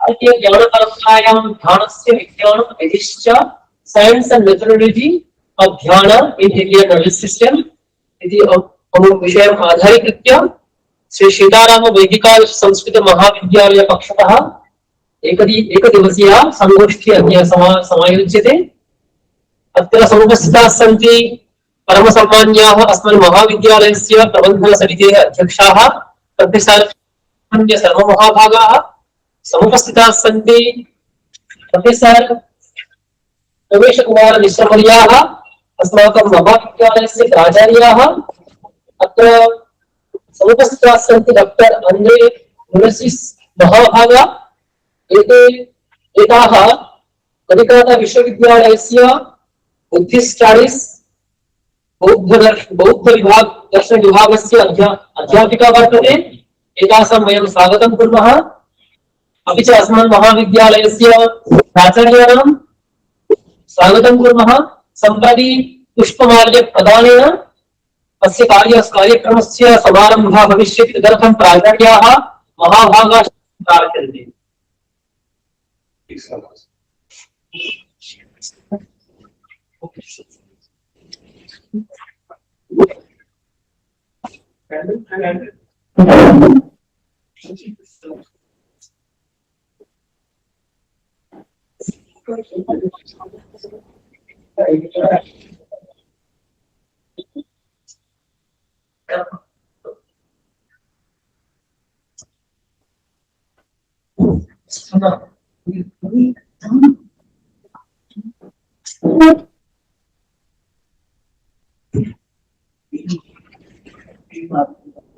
भारतीय ज्ञान परंपरायां ध्यानस्य विज्ञानम एडिश्च science and methodology of ध्यान इन इंडियन नर्वस सिस्टम इति विषयम् आधारीकृत्य श्री सीताराम वैदिकाल संस्कृत महाविद्यालय पक्षतः एकदिवसीय संगोष्ठी समायोज्यते। अत्र समुपस्थिताः सन्ति परमसम्मान्याः अस्मन् महाविद्यालयस्य प्रबन्धनसमितेः अध्यक्षाः प्रोफेसर सर्वमहाभागाः। समुपस्थिताः सन्ति प्रोफेसर रमेश कुमार मिश्रवर्याः अस्माकं महाविद्यालयस्य प्राचार्याः। अत्र समुपस्थिताः सन्ति डॉक्टर अंद्रे मुनसिस महाभागा। एताः कलिकता विश्वविद्यालयस्य बुद्धिस्ट स्टडीज बौद्ध विभाग दर्शन विभागस्य अध्यापिका वर्तते। एतासां वयं स्वागतं कुर्मः। अपि च अस्मान् महाविद्यालयस्य प्राचार्याणां स्वागतं कुर्मः। सम्प्रति पुष्पमाल्य प्रदानेन अस्य कार्यक्रमस्य समारम्भः भविष्यति। तदर्थं प्राचार्याः महाभागाः प्रार्थ्यन्ते।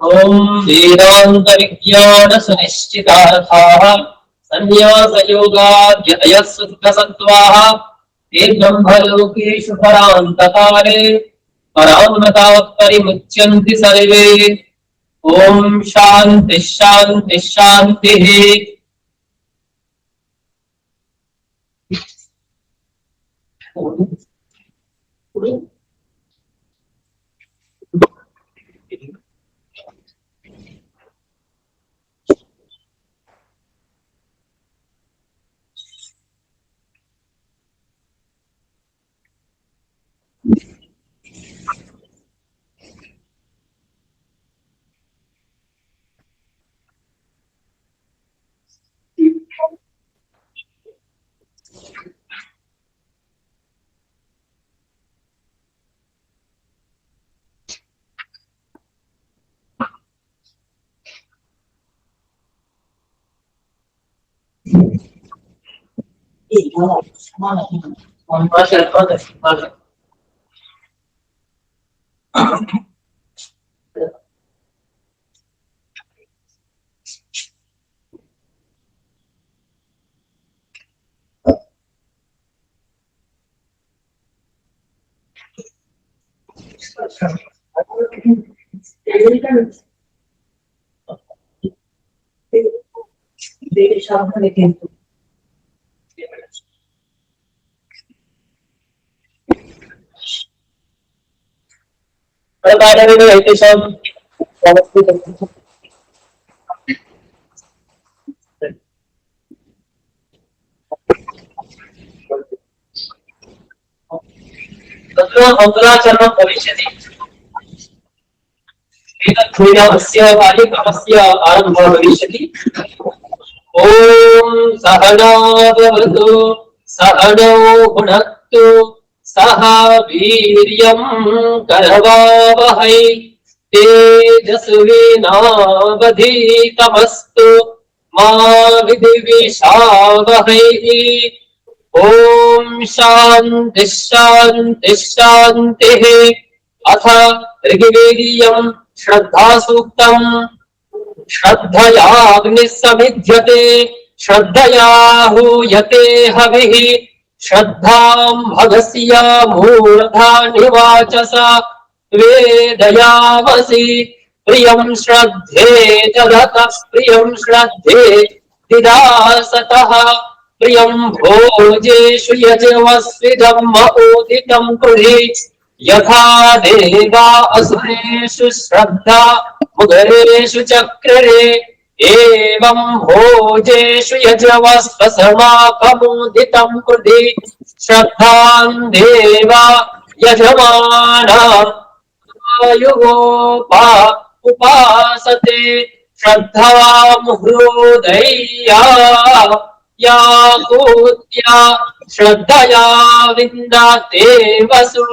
ओम वेदांत विज्ञान सुनिश्चितार्थाः संन्यास योगाद्यतयः शुद्ध सत्त्वाः ते ब्रह्मलोकेषु परान्तकाले परान्मतात्परिमुच्यन्ति सर्वे। ओम शांति शांति शांतिः। मंगलाचरणं भविष्यति। एतद् कार्यक्रमस्य आरम्भः भविष्यति। ओम सहना भवतु सहनौ भुनक्तु सह वीर्यं करवावहै तेजस्विनावधीतमस्तु मा विद्विषावहै। ओम शांति शांति शांतिः। अथ ऋग्वेदीयं श्रद्धा सूक्तम्। श्रद्धयाग्निः समिध्यते श्रद्धया हूयते हविः श्रद्धां भगस्य मूर्धानि वाचसा वेदयामसि प्रियं श्रद्धे जगतः प्रियं श्रद्धे दिदासतः प्रियं भोजेषु यजवस्विदम् ओदितं कृहि यथा देवा असुरेषु श्रद्धा मुगरेषु चक्ररे एवं भोजेषु यजवस्वसमाकमुदितं कृधि श्रद्धां देवा यजमाना युगोपा उपासते श्रद्धां हृदया याहूत्या श्रद्धया विन्दते वसु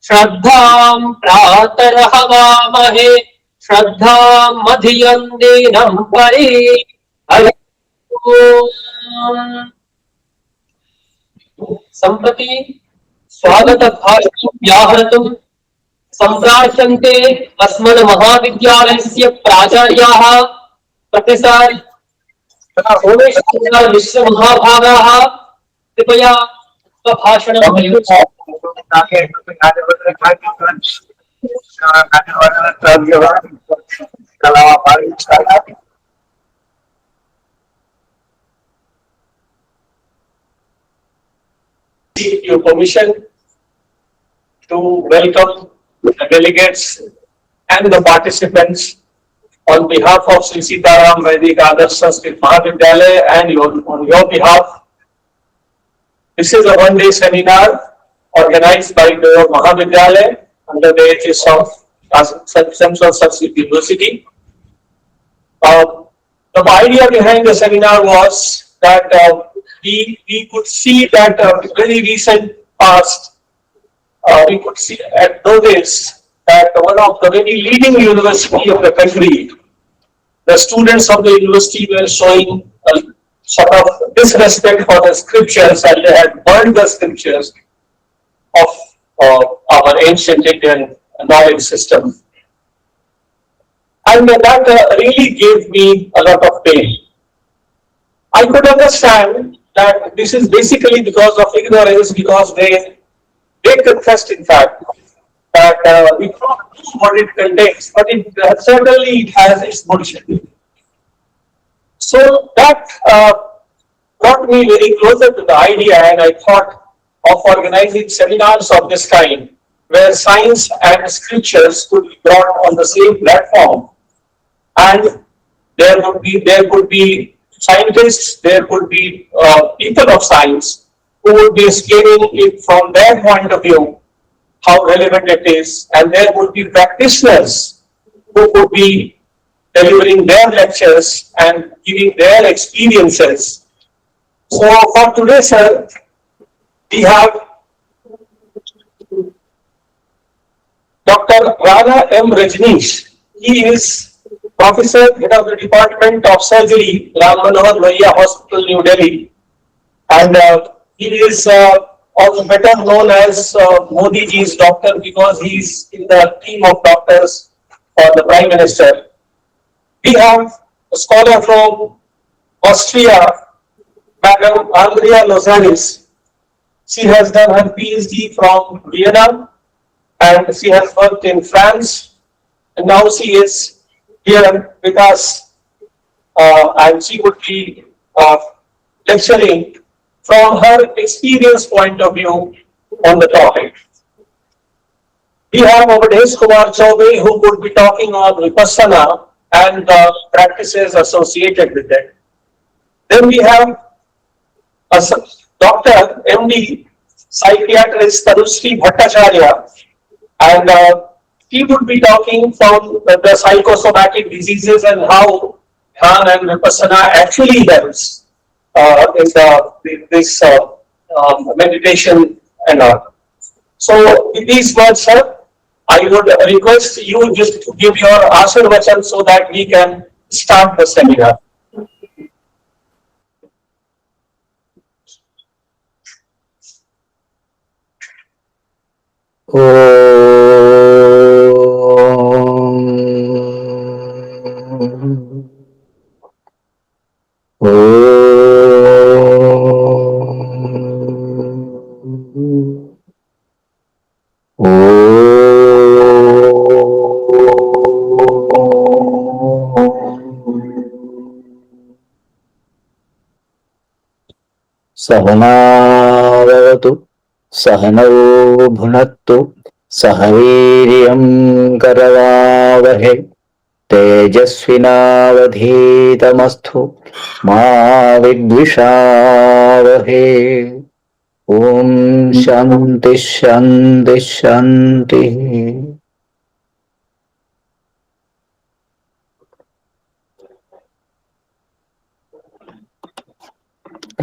श्रद्धां प्रातर्हवामहे श्रद्धां मधियन्दिनं परि हरि ओम्। सम्प्रति स्वागत भाषणं व्याहर्तुं सम्प्रार्थन्ते अस्मन् महाविद्यालयस्य प्राचार्याः प्रोफेसर् सोमेश्वर मिश्र महाभागाः कृपया स्वभाषणं your permission to welcome the delegates and the participants on behalf of Sri Sitaram Vaidic Adarsha Mahavidyalaya and on your behalf. This is a one-day seminar organized by the Mahavidyalaya under the aegis of Central Sanskrit University. The idea behind the seminar was that we could see that very recent past, we could see and notice that one of the very leading university of the country, the students of the university were showing a sort of disrespect for the scriptures, and they had burned the scriptures of our ancient Indian knowledge system. And that really gave me a lot of pain. I could understand that this is basically because of ignorance, because they confessed, in fact, that we don't know what it contains, but certainly it has its bullshit. So that brought me very closer to the idea, and I thought of organizing seminars of this kind, where science and scriptures could be brought on the same platform, and there could be scientists, there could be people of science who would be explaining it from their point of view, how relevant it is, and there would be practitioners who would be delivering their lectures and giving their experiences. So for today, sir, we have Dr. Radha M. Rajneesh. He is Professor, Head of the Department of Surgery, Ram Manohar Lohia Hospital, New Delhi. And he is also better known as Modi ji's doctor, because he is in the team of doctors for the Prime Minister. We have a scholar from Austria, Madam Andrea Lozanis. She has done her PhD from Vienna, and she has worked in France, and now she is here with us, and she would be lecturing from her experience point of view on the topic. We have Avadhesh Kumar Chaube, who would be talking on Vipassana and the practices associated with it. Then we have a Dr. MD, psychiatrist Tarushree Bhattacharya, and he would be talking from the psychosomatic diseases and how Dhyan and Vipassana actually helps in this meditation and all. So with these words, sir, I would request you just to give your Ashirvachan so that we can start the seminar. सहनावतु सहनौ भुनक्तु सह वीर्यं करवावहै तेजस्विनावधीतमस्तु मा विद्विषावहे। ओम शांति शांति शांति।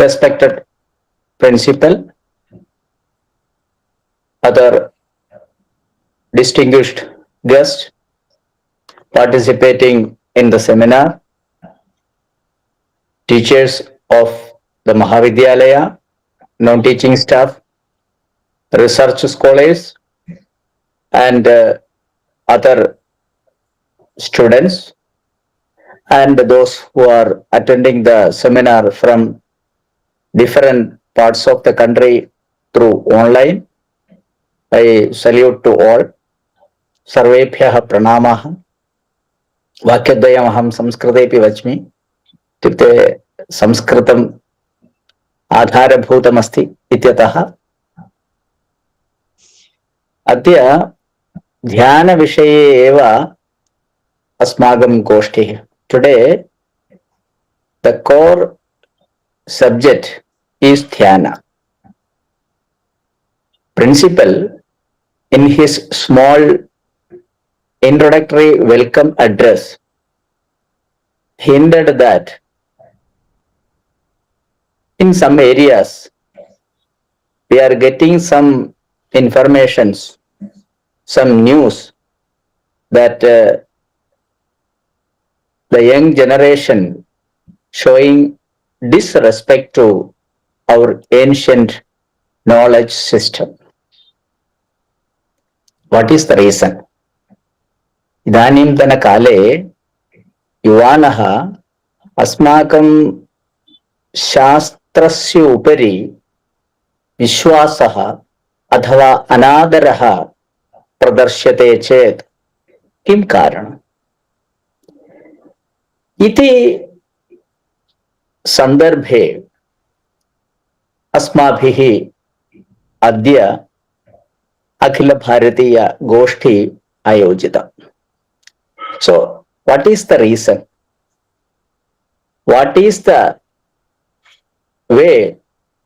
Respected principal, other distinguished guests participating in the seminar, teachers of the Mahavidyalaya, non-teaching staff, research scholars, and other students, and those who are attending the seminar from different parts of the country through online. I salute to all. सर्वेभ्यः प्रणामः। वाक्यद्वयम् अहं संस्कृतेपि वच्मि, इत्युक्ते संस्कृतम् आधारभूतमस्ति इत्यतः अद्य ध्यानविषये एव अस्माकं गोष्ठिः। Today the core subject is dhyana. Principal, in his small introductory welcome address, hinted that in some areas we are getting some informations, some news that the young generation showing disrespect to our ancient knowledge system. What is the reason? इदानीन्तनकाले युवानः अस्माकं शास्त्रस्य उपरि विश्वासः अथवा अनादरः प्रदर्श्यते चेत् किं कारणम् इति संदर्भे अस्माभिः अद्य अखिल भारतीय गोष्ठी आयोजिता। So what is the reason? What is the way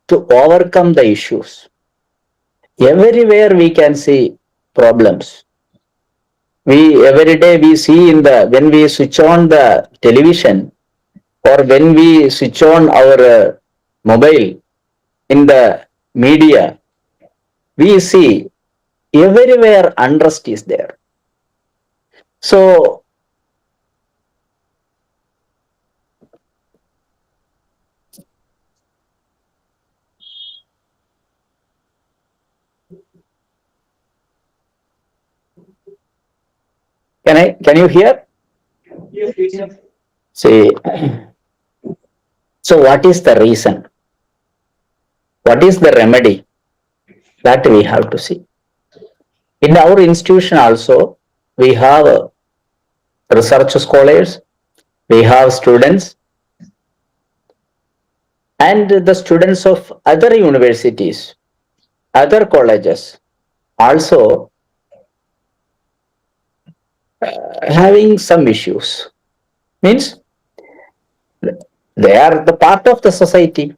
to overcome the issues? Everywhere we can see problems. Every day we see when we switch on the television or when we switch on our mobile in the media, we see everywhere unrest is there. So can you hear? Yes. See, so what is the reason? What is the remedy? That we have to see. In our institution also, we have research scholars, we have students, and the students of other universities, other colleges also having some issues. Means they are the part of the society.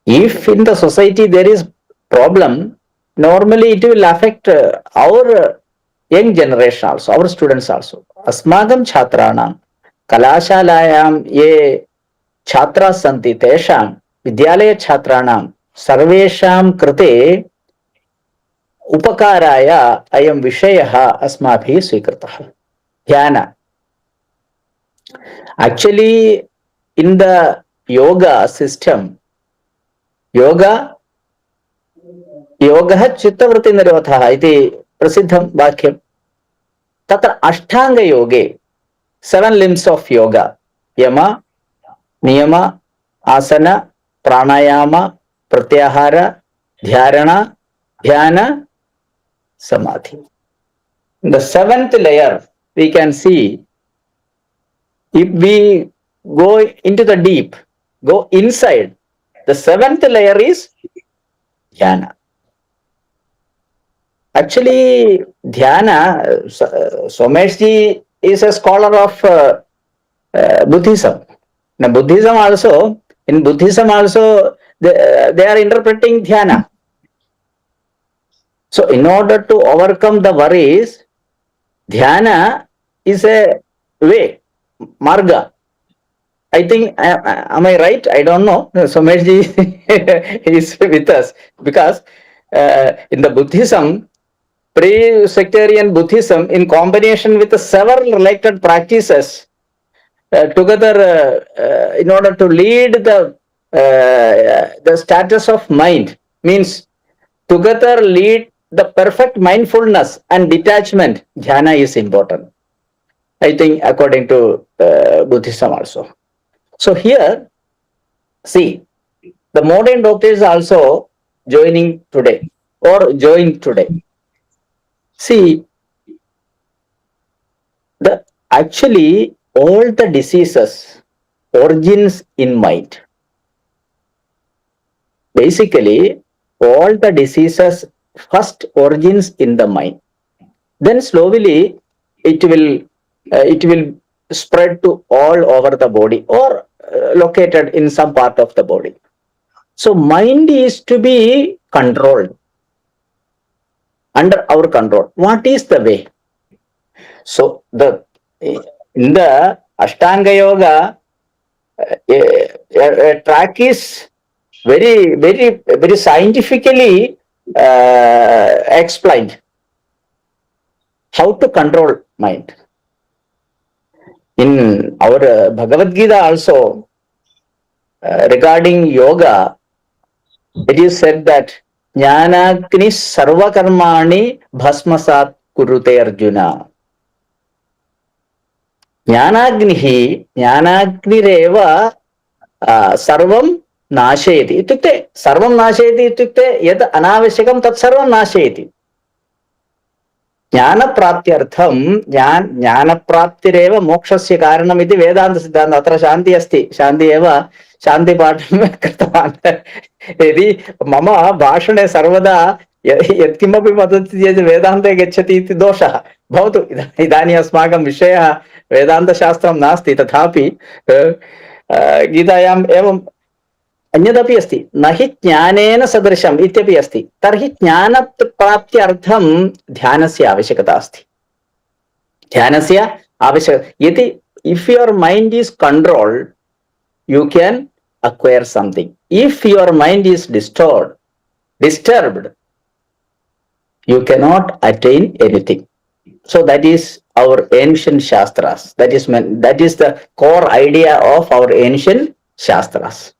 If in the society there is problem, normally it will affect our young generation also, our students also. अस्माकं छात्राणां कलाशालायां ये छात्राः सन्ति तेषां विद्यालय छात्राणां सर्वेषां कृते उपकाराय अयं विषयः अस्माभिः स्वीकृतः। ध्यान. Actually, in the yoga system, योगः चित्तवृत्तिनिरोधः इति प्रसिद्धं वाक्यं। तत्र अष्टाङ्गयोगे 7 limbs of yoga, यम नियम आसन प्राणायाम प्रत्याहार धारण ध्यान samadhi. The 7th layer we can see, if we go into the deep, go inside, the 7th layer is dhyana. Actually, dhyana, Someshji is a scholar of Buddhism. Now, Buddhism also, in Buddhism also, they are interpreting dhyana. So, in order to overcome the worries, dhyana is a way, marga. I think, am I right? I don't know. Someshji is with us because in the Buddhism, pre-sectarian Buddhism, in combination with several related practices, together in order to lead the status of mind, means together lead the perfect mindfulness and detachment. Dhyana is important, I think, according to Buddhism also. So here, see, the modern doctors also joining today or joined today. See, the actually all the diseases origins in mind. Basically, all the diseases first origins in the mind. Then slowly it will spread to all over the body or located in some part of the body. So mind is to be controlled, under our control. What is the way? So in the Ashtanga Yoga, a track is very scientifically explained how to control mind. In our Bhagavad Gita also, regarding yoga, it is said that Jnanagni sarvakarmani bhasmasat kurute Arjuna. Jnanagniरेव सर्वं नाशयति. इत्युक्ते सर्वं नाशयति इत्युक्ते यत् अनावश्यकं तत् सर्वं नाशयति. ज्ञानप्राप्त्यर्थं ज्ञानप्राप्तिरेव मोक्षस्य कारणम् इति वेदान्तसिद्धान्तः. अत्र शान्ति अस्ति. शान्ति एव शान्तिपाठं कृतवान्. यदि मम भाषणे सर्वदा यत्किमपि वदति चेत् वेदान्ते गच्छति इति दोषः भवतु. इदानीम् अस्माकं विषयः वेदान्तशास्त्रं नास्ति, तथापि गीतायाम् एवम् अन्यदपि अस्ति. न हि ज्ञानेन सदृशम् इत्यपि अस्ति. तर्हि ज्ञानप्राप्त्यर्थं ध्यानस्य आवश्यकता अस्ति. ध्यानस्य आवश्यकता. यदि if your mind is controlled, you can acquire something. If your mind is disturbed, you cannot attain anything. So that is our ancient shastras. That is the core idea of our ancient shastras.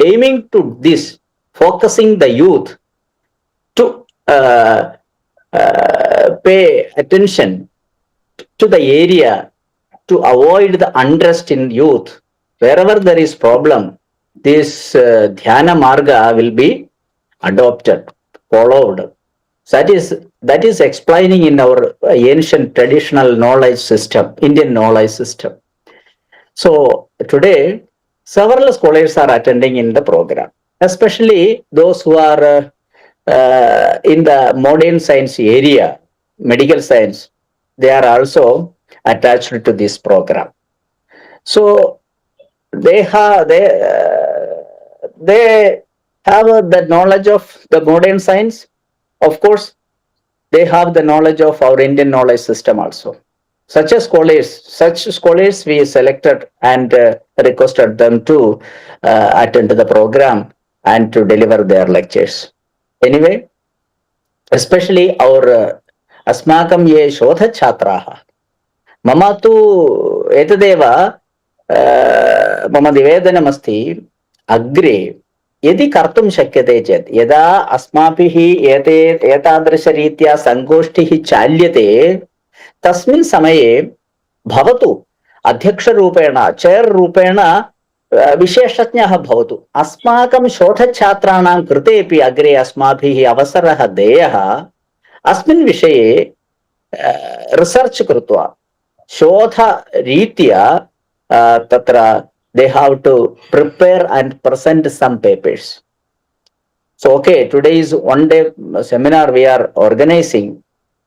Aiming to this, focusing the youth to pay attention to the area, to avoid the unrest in youth. Wherever there is problem, this dhyana marga will be adopted, followed. That is explaining in our ancient traditional knowledge system, Indian knowledge system. So today, several scholars are attending in the program, especially those who are in the modern science area, medical science. They are also attached to this program. So they have the knowledge of the modern science. Of course, they have the knowledge of our Indian knowledge system also. Such scholars we selected and requested them to attend the program and to deliver their lectures. Anyway, especially our अस्माकं ये शोधछात्राः, मम तु एतदेव मम निवेदनमस्ति. अग्रे यदि कर्तुं शक्यते चेत्, यदा अस्माभिः एतादृशरीत्या संगोष्ठिः चाल्यते, तस्मिन् समये भवतु अध्यक्षरूपेण, चेर् रूपेण विशेषज्ञः भवतु. अस्माकं शोधछात्राणां कृतेपि अग्रे अस्माभिः अवसरः देयः. अस्मिन् विषये रिसर्च् कृत्वा शोधरीत्या तत्र they have to prepare and present some papers. So, okay, today is one day seminar we are organizing.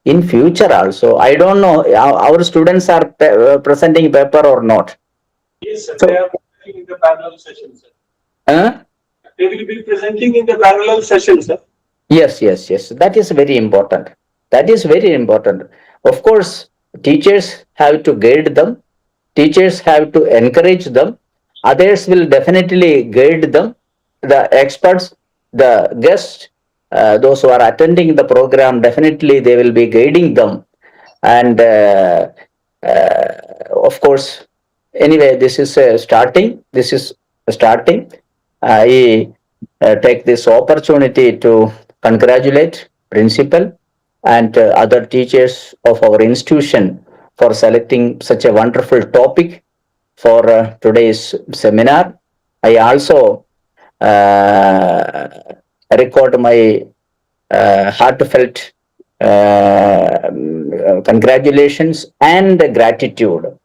in future also. I don't know our students are presenting paper or not. Yes, sir. So, They are presenting in the parallel session, sir. uh, They will be presenting in the parallel session, sir. yes, yes, yes. That is very important. That is very important. Of course, teachers have to guide them. Teachers have to encourage them. Others will definitely guide them. The experts, the guests, those who are attending the program, definitely they will be guiding them. And uh, of course, anyway, this is starting. This is starting. I take this opportunity to congratulate principal and other teachers of our institution for selecting such a wonderful topic for today's seminar. I also uh, record my heartfelt congratulations and gratitude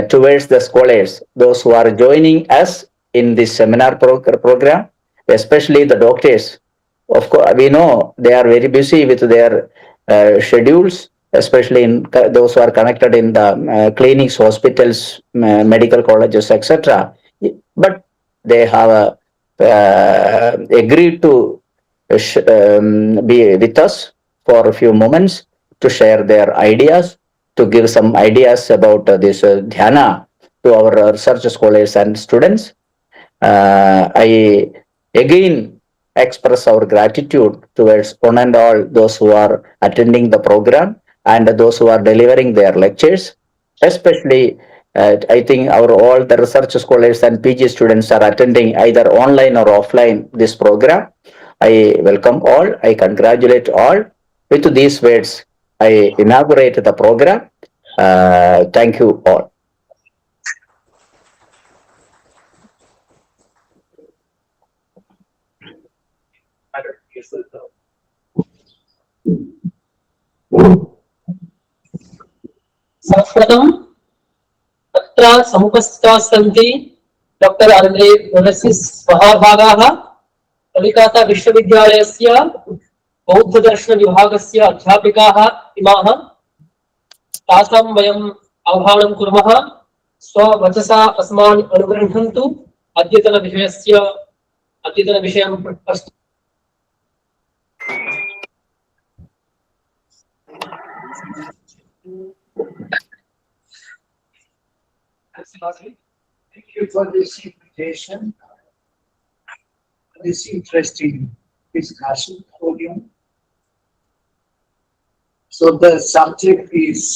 towards the scholars, those who are joining us in this seminar program, especially the doctors. Of course, we know they are very busy with their schedules, especially in those who are connected in the clinics, hospitals, medical colleges, etc. But they have agreed to be with us for a few moments to share their ideas, to give some ideas about this dhyana to our research scholars and students. I again express our gratitude towards one and all those who are attending the program and those who are delivering their lectures. Especially, I think our all the research scholars and PG students are attending either online or offline this program. I welcome all. I congratulate all. With these words, I inaugurate the program. Thank you all. संस्कृतं तत्र समुपस्थिताः सन्ति doctor Andre ओनेसिस महाभागाः Kalikata विश्वविद्यालयस्य बौद्धदर्शन विभागस्य अध्यापिकाः इमाः तासां वयम् आह्वानं कुर्मः स्ववचसा अस्मान् अनुगृह्णन्तु अद्यतनविषयं प्रस्तुतम्। Thank you for this invitation, for this interesting discussion podium. So the subject is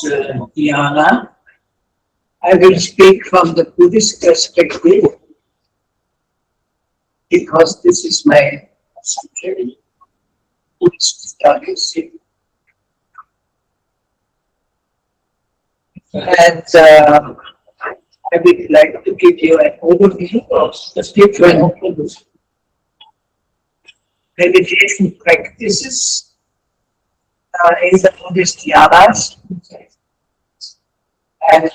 dhyana. I will speak from the Buddhist perspective because this is my subject, Buddhist studies. And I would like to give you an overview of the different meditation practices in the Buddhist dhyanas, and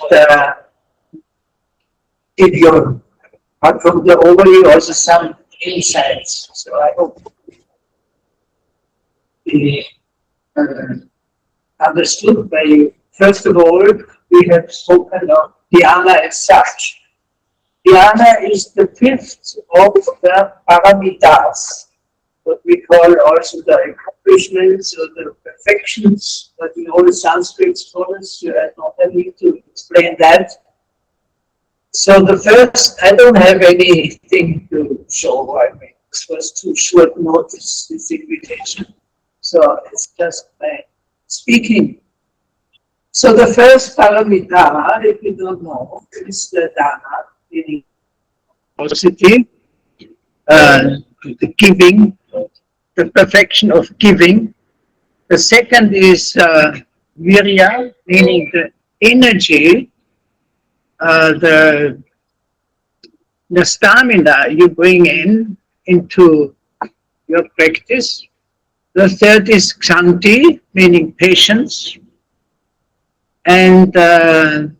give you, apart from the overview, also some insights. So I hope the understood by you. First of all, we have spoken of dhyana as such. Dhyana is the fifth of the paramitas, what we call also the accomplishments or the perfections, but in all Sanskrit scholars, I don't need to explain that. So the first, I don't have anything to show. I mean, this was too short notice, this invitation. So it's just my speaking. So the first paramita, if you don't know, is the dana, meaning positive, the giving, the perfection of giving. The second is virya, meaning the energy, the stamina you bring into your practice. The third is kshanti, meaning patience. And the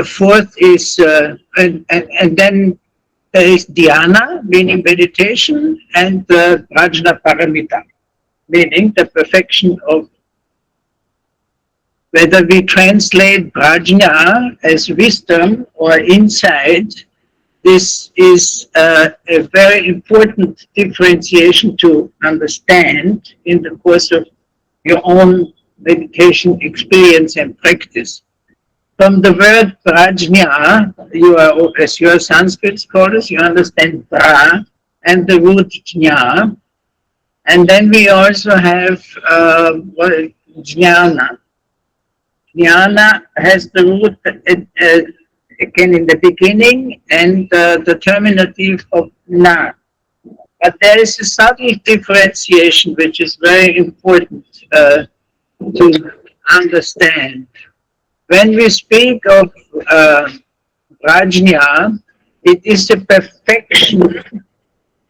fourth is, and then there is dhyana, meaning meditation, and the prajna paramita. meaning the perfection of, whether we translate prajna as wisdom or insight, this is a very important differentiation to understand in the course of your own meditation experience and practice. From the word prajna, you are, as your Sanskrit scholars, you understand pra and the root jna. And then we also have jnana. Jnana has the root again in the beginning and the terminative of na. But there is a subtle differentiation which is very important to understand. When we speak of prajna, it is the perfection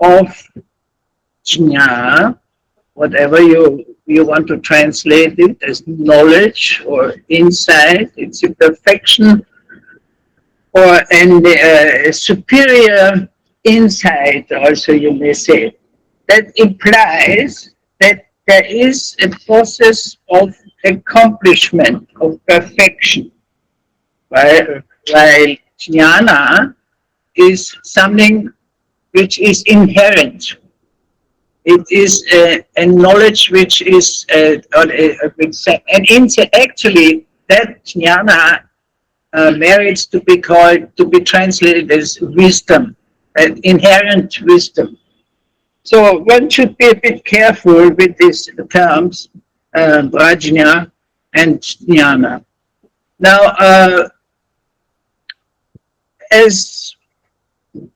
of jna, whatever you want to translate it as knowledge or insight. It's a perfection or a superior insight, also you may say. That implies that there is a process of accomplishment, of perfection, while jnana is something which is inherent. It is a knowledge which is, actually that jnana merits to be called, to be translated as wisdom, inherent wisdom. So one should be a bit careful with these terms, prajna and jnana. Now, as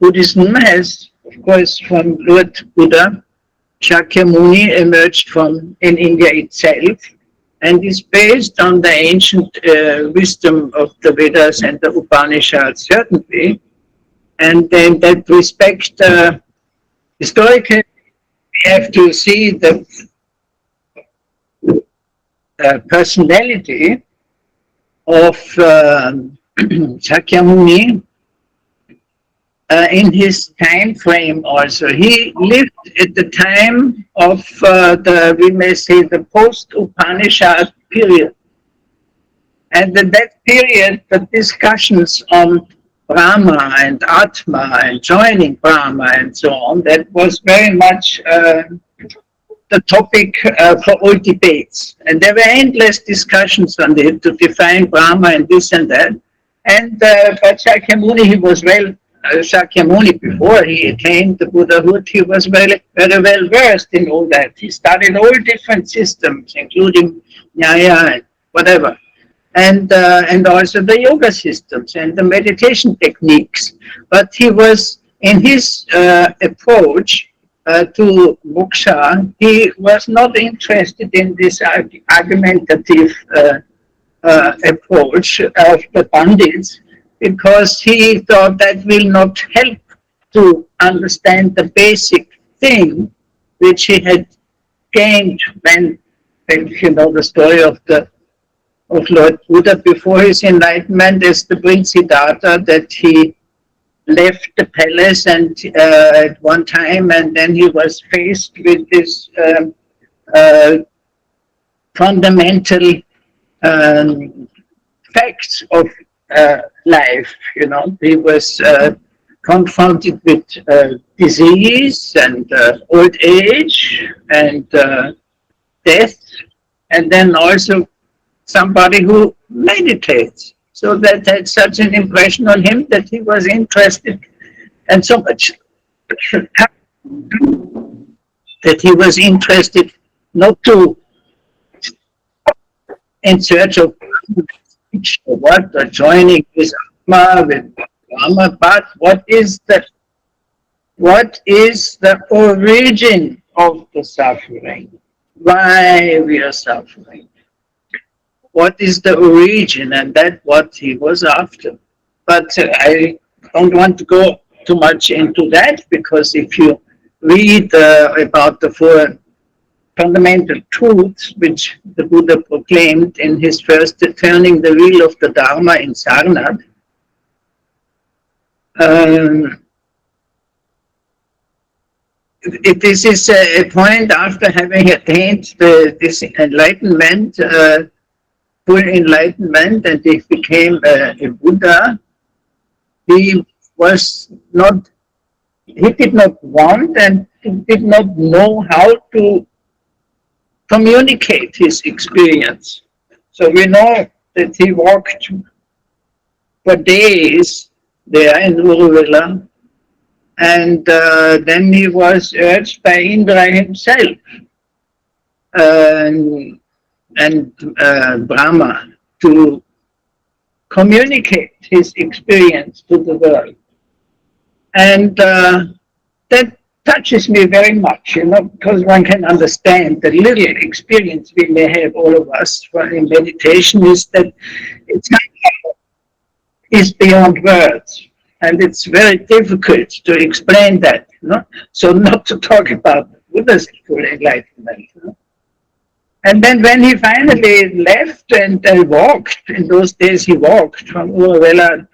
Buddhism has, of course, from Lord Buddha, Shakyamuni emerged from in India itself, and is based on the ancient wisdom of the Vedas and the Upanishads, certainly. And in that respect, historically, we have to see the personality of Shakyamuni in his time frame also. He lived at the time of we may say, the post-Upanishad period. And in that period, the discussions on Brahma and Atma and joining Brahma and so on, that was very much the topic for all debates. And there were endless discussions on it to define Brahma and this and that. And but Shakyamuni, he was Shakyamuni, before he attained the Buddhahood, he was very well versed in all that. He studied all different systems, including Nyaya and whatever, and also the yoga systems and the meditation techniques. But he was, in his approach to moksha, he was not interested in this argumentative approach of the Pandits, because he thought that will not help to understand the basic thing which he had gained when, you know, the story of Lord Buddha before his enlightenment is the Prince Siddhartha, that he left the palace and at one time, and then he was faced with this fundamental facts of life. You know, he was confronted with disease and old age and death, and then also somebody who meditates. So that had such an impression on him that he was interested, and so much that he was interested not to in search of what the joining is Atma with Brahma, but what is the origin of the suffering? Why we are suffering? What is the origin? And that's what he was after. But I don't want to go too much into that, because if you read about the four fundamental truths which the Buddha proclaimed in his first Turning the Wheel of the Dharma in Sarnath, this is a point after having attained this enlightenment, full enlightenment, and he became a Buddha. He was not, he did not want and he did not know how to communicate his experience. So we know that he walked for days there in Uruvela, and then he was urged by Indra himself and Brahma to communicate his experience to the world. And that touches me very much, because one can understand the little experience we may have, all of us, in meditation, is that it's is beyond words. And it's very difficult to explain that. So not to talk about Buddha's full enlightenment. And then when he finally left and walked, in those days he walked from Uruvela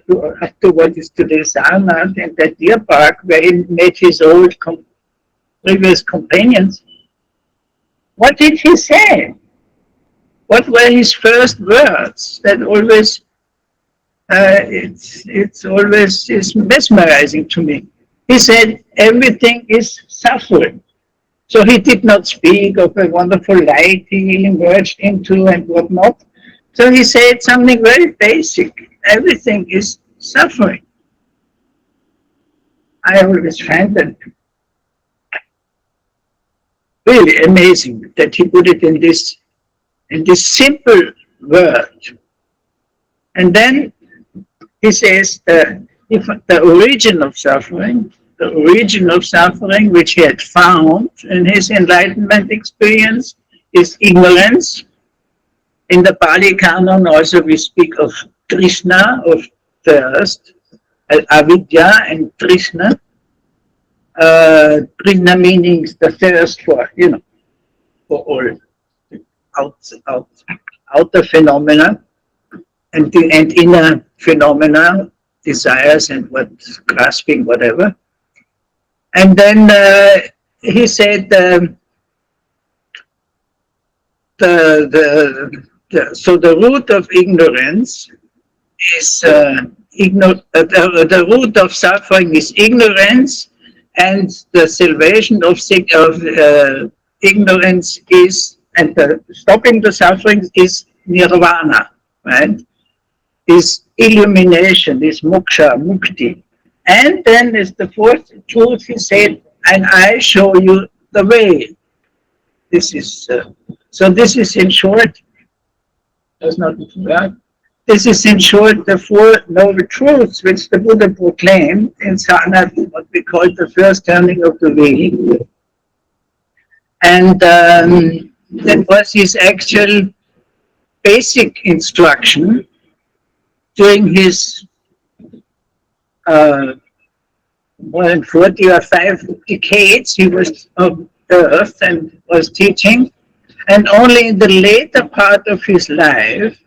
up to what is today Sarnath, in that deer park where he met his old previous companions. What did he say? What were his first words? That always, it's always is mesmerizing to me. He said, everything is suffering. So he did not speak of a wonderful light he emerged into and whatnot. So he said something very basic. Everything is suffering. I always find that really amazing that he put it in this simple word. And then he says the origin of suffering, which he had found in his enlightenment experience, is ignorance. In the Pali Canon also we speak of Trishna, of thirst, avidya and Trishna. Trishna meaning the thirst for, for all outer phenomena and inner phenomena, desires and grasping, whatever. And then he said so the root of ignorance is the root of suffering is ignorance, and the salvation of ignorance is, and stopping the suffering is nirvana, right? Is illumination, is moksha, mukti. And then is the fourth truth, he said, and I show you the way. This is, so this is in short, does not right? This is in short the four noble truths which the Buddha proclaimed in Sarnath, what we call the first turning of the wheel. And that was his actual basic instruction during his more than 40 or 5 decades he was on earth and was teaching, and only in the later part of his life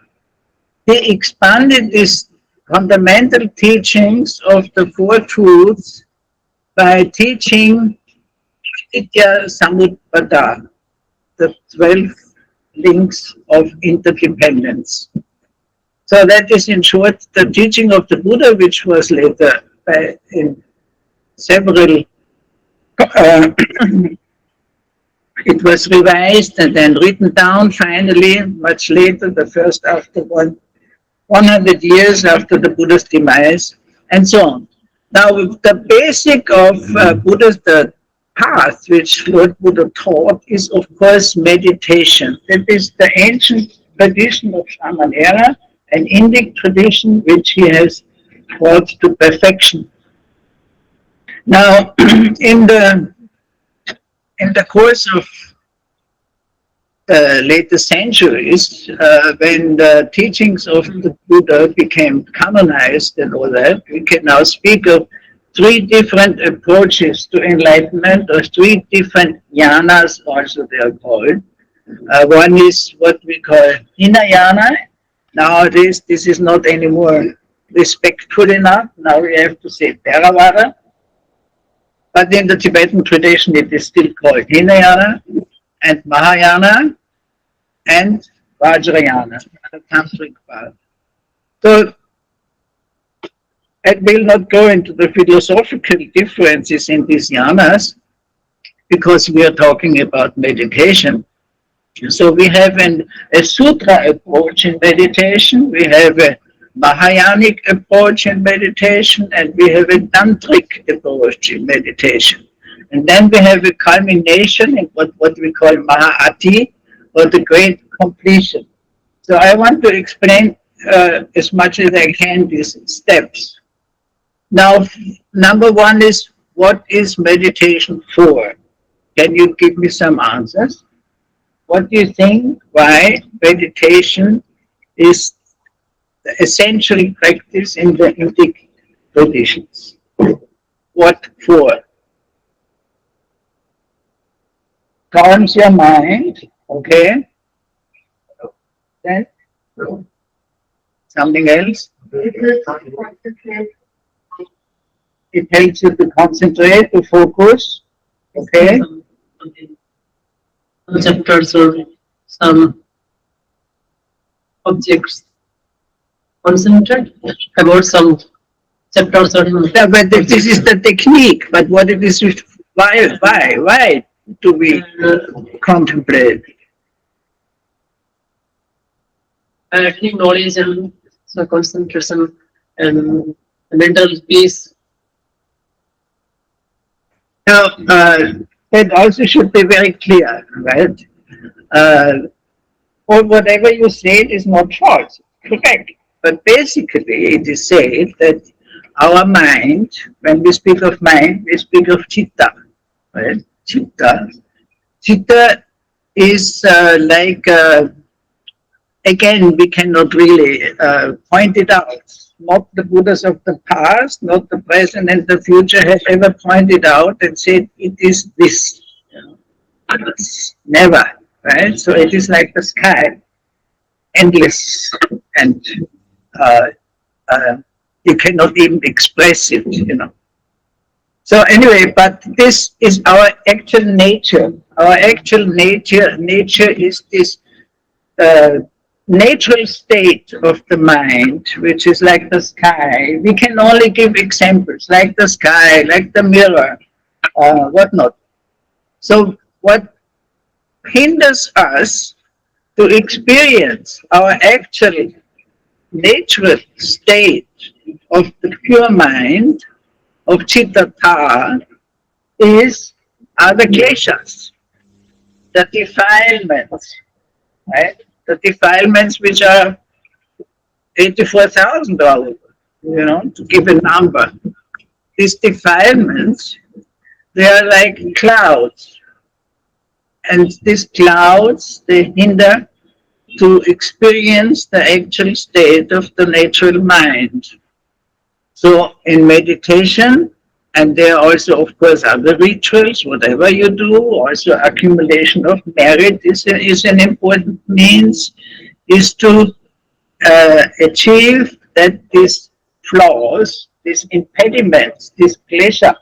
he expanded these fundamental teachings of the four truths by teaching Vidya Samutpada, the 12 links of interdependence. So that is in short the teaching of the Buddha, which was later in several, it was revised and then written down finally, much later, the first after 100 years after the Buddha's demise, and so on. Now, the basic of Buddha's, the path which Lord Buddha taught is, of course, meditation. That is the ancient tradition of Shamanera, an Indic tradition which he has brought to perfection. Now, in the course of the later centuries, when the teachings of the Buddha became canonized and all that, we can now speak of 3 different approaches to enlightenment, or 3 different jnanas also they are called. One is what we call Hinayana. Nowadays, this is not anymore respectful enough. Now we have to say Theravada. but in the Tibetan tradition it is still called Hinayana and Mahayana and Vajrayana, the tantric path. So I will not go into the philosophical differences in these yanas because we are talking about meditation. So we have a sutra approach in meditation, we have a Mahayanic approach in meditation, and we have a tantric approach in meditation. And then we have a culmination in what we call Mahāti, or the great completion. So I want to explain as much as I can these steps. Now, number one is, what is meditation for? Can you give me some answers? What do you think why meditation is the essential practice in the Indic traditions? What for? Calms your mind, okay? Then something else? It helps you to concentrate, to focus, okay? Some chapters or some objects. Concentrate about some chapters or Yeah, but this is the technique. But what it is, why do we contemplate? active knowledge and so concentration and mental peace. Now, that also should be very clear, right? Or whatever you say is not false, correct. But basically, it is said that our mind, when we speak of mind, we speak of chitta, right? Chitta. Chitta is again, we cannot really point it out. Not the Buddhas of the past, not the present and the future have ever pointed out and said it is this. It's never, right? So it is like the sky, endless, and you cannot even express it, So anyway, but this is our actual nature. Our actual nature is this natural state of the mind, which is like the sky. We can only give examples, like the sky, like the mirror, whatnot. So what hinders us to experience our actual natural state of the pure mind, of Chitta are the kleshas, the defilements, right? The defilements which are 84,000 dollars, to give a number. These defilements, they are like clouds. And these clouds, they hinder to experience the actual state of the natural mind. So in meditation, and there are also, of course, other rituals, whatever you do, also accumulation of merit is an important means, is to achieve that these flaws, these impediments, this klesha,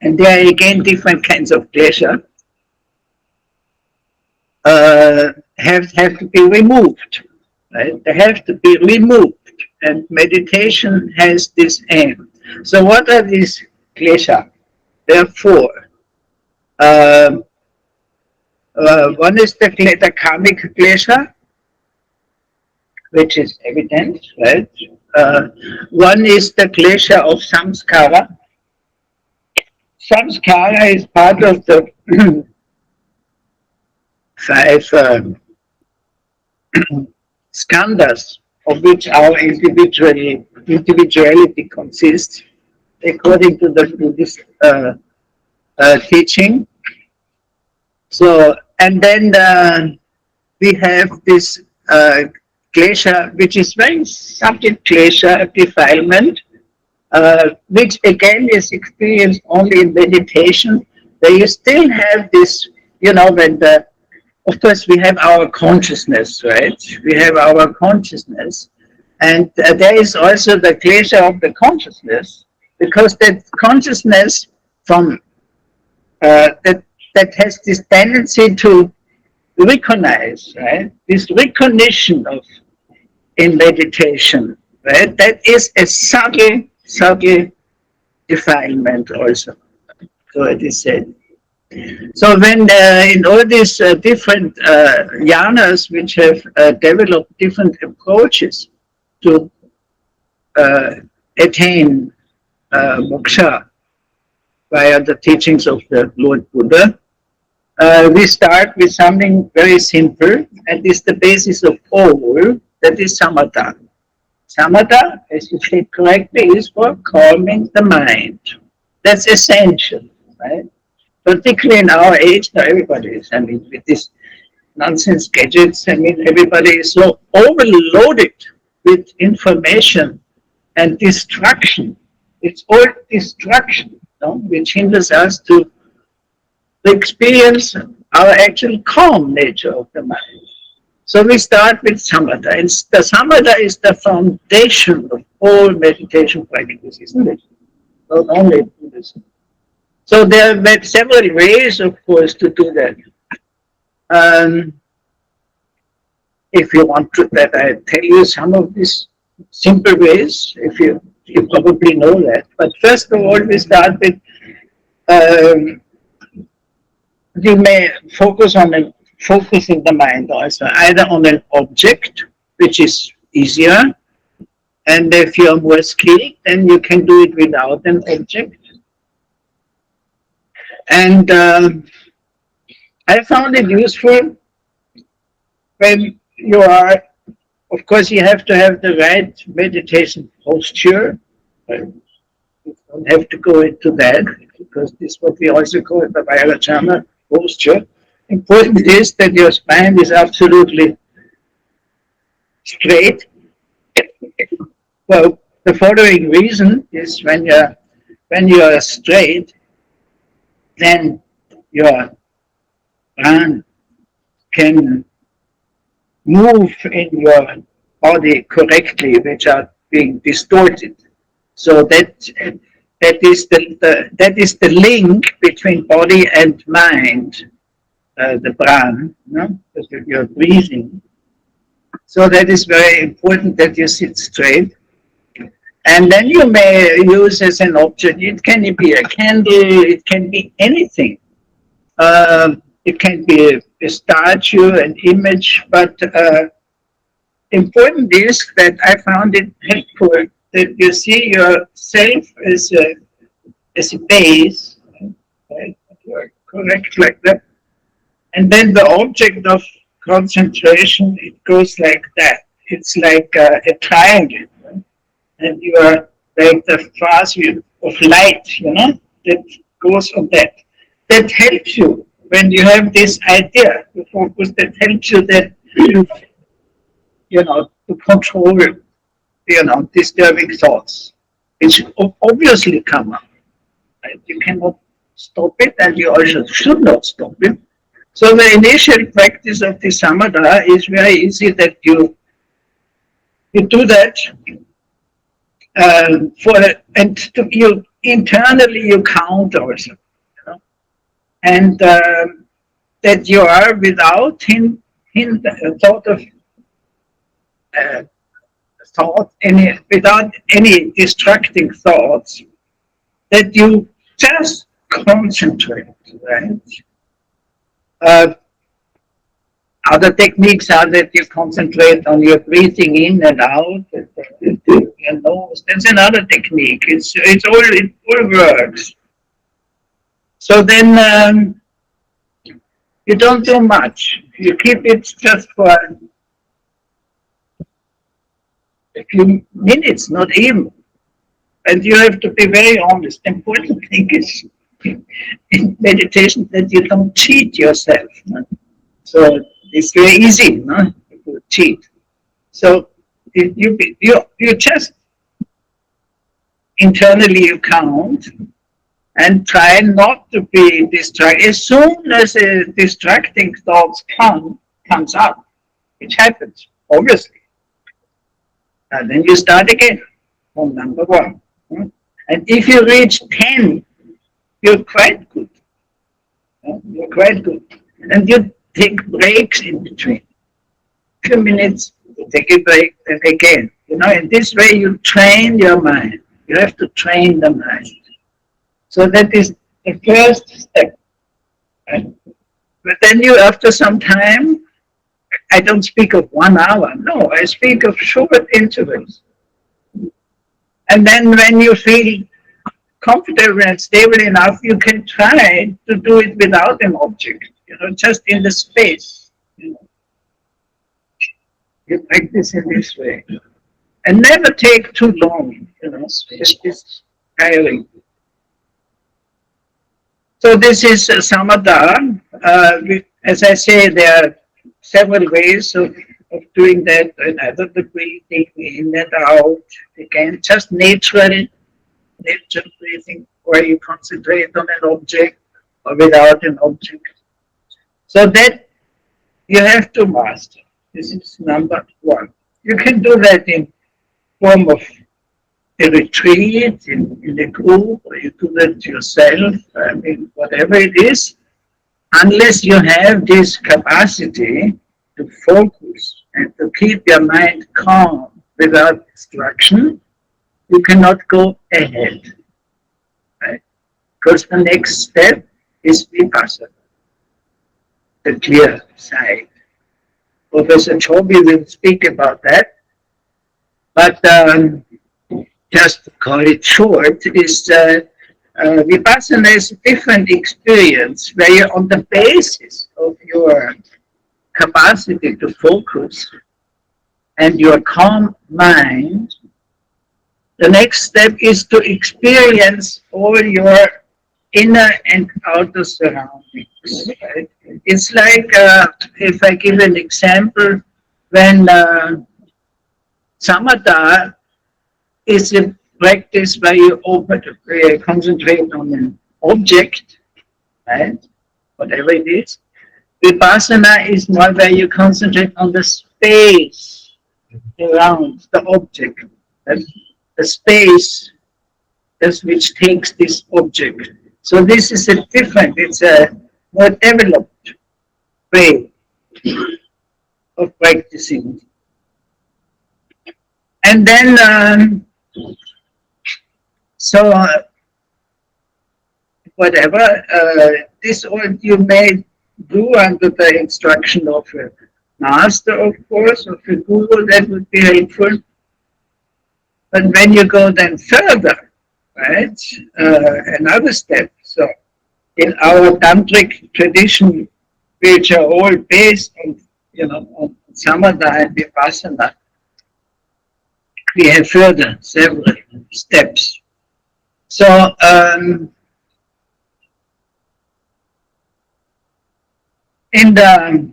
and there are again different kinds of klesha, have to be removed, right? They have to be removed, and meditation has this aim. So what are these klesha? There are four. One is the karmic klesha, which is evident, right? One is the klesha of samskara. Samskara is part of the five skandhas of which our individuality consists, according to the Buddhist teaching. So, and then we have this klesha, which is very subtle klesha, defilement, which again is experienced only in meditation, where you still have this, of course, we have our consciousness, right? We have our consciousness. And there is also the klesha of the consciousness, because that consciousness from that has this tendency to recognize, right? This recognition of in meditation, right? That is a subtle defilement also. So it is said. So when in all these different yanas which have developed different approaches to uh, attain moksha via the teachings of the Lord Buddha, we start with something very simple, and is the basis of all. That is samatha. Samatha, as you said correctly, is for calming the mind. That's essential, right? Particularly in our age, now everybody is. I mean, with this nonsense gadgets, I mean, everybody is so overloaded with information and distraction. It's all distraction, no? Which hinders us to experience our actual calm nature of the mind. So we start with samatha, and the samatha is the foundation of all meditation practices, isn't it? Not only Buddhism. So there are several ways, of course, to do that. If you want to, that I tell you some of these simple ways, if you probably know that. But first of all, we start with um, you may focusing the mind also either on an object, which is easier, and if you're more skilled, then you can do it without an object. And I found it useful when you are, of course, you have to have the right meditation posture. You don't have to go into that because this is what we also call the Vaidic posture. Important is that your spine is absolutely straight. Well, the following reason is when you are straight, then your brain can move in your body correctly, which are being distorted. So that is the link between body and mind, the brain, no? Because you're breathing. So that is very important that you sit straight. And then you may use as an object, it can be a candle, it can be anything. It can be a statue, an image, but important is that I found it helpful that you see yourself as a base, right? You're correct like that. And then the object of concentration, it goes like that. It's like a triangle. Right? And you are like the fast of light, that goes on that. That helps you when you have this idea to focus, that helps you that to control disturbing thoughts, which obviously come up. Right? You cannot stop it, and you also should not stop it. So the initial practice of the samatha is very easy, that you do that you internally you count also, and that you are without thought of without any distracting thoughts, that you just concentrate, right? Other techniques are that you concentrate on your breathing in and out, your nose. That's another technique. It all works. So then you don't do much. You keep it just for a few minutes, not even. And you have to be very honest. The important thing is in meditation that you don't cheat yourself. So it's very easy, to cheat. So you just internally you count and try not to be distracted. As soon as a distracting thoughts comes up, which happens, obviously. And then you start again from number 1. And if you reach 10, you're quite good. You're quite good. And you take breaks in between. Few minutes, you take a break, then again. In this way you train your mind. You have to train the mind. So that is the first step. Right? But then you, after some time, I don't speak of 1 hour. No, I speak of short intervals. And then when you feel comfortable and stable enough, you can try to do it without an object, just in the space. You practice in this way. And never take too long, it's tiring. So this is samatha. As I say, there are several ways of doing that, and either the breathing in and out, again, just natural breathing, or you concentrate on an object or without an object. So that you have to master. This is number one. You can do that in form of a retreat, in a group, or you do that yourself, whatever it is, unless you have this capacity to focus and to keep your mind calm without distraction, you cannot go ahead. Right? Because the next step is vipassana, the clear side. Professor Chobi will speak about that, but just to call it short, is vipassana is a different experience where you're on the basis of your capacity to focus and your calm mind. The next step is to experience all your inner and outer surroundings. Right? It's like, if I give an example, when samatha is a practice where you concentrate on an object, right? Whatever it is. Vipassana is more where you concentrate on the space around the object. The space is which takes this object. So this is a different, it's a more developed way of practicing. And then, whatever, this all you may do under the instruction of a master, of course, of a guru, that would be helpful. But when you go then further, right, another step. So in our tantric tradition, which are all based on, on samatha and vipassana, we have further several steps. So in the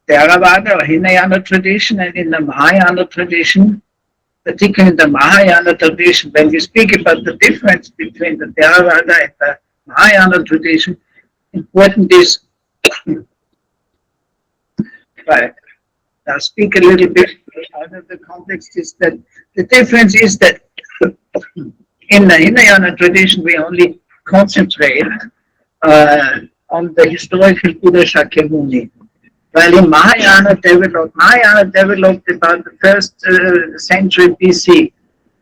Theravada or Hinayana tradition and in the Mahayana tradition, particularly in the Mahayana tradition, when we speak about the difference between the Theravada and the Mahayana tradition, important is, right, I'll speak a little bit out of the context, is that the difference is that in the Hinayana tradition we only concentrate on the historical Buddha Shakyamuni, while in Mahayana developed about the first century BC,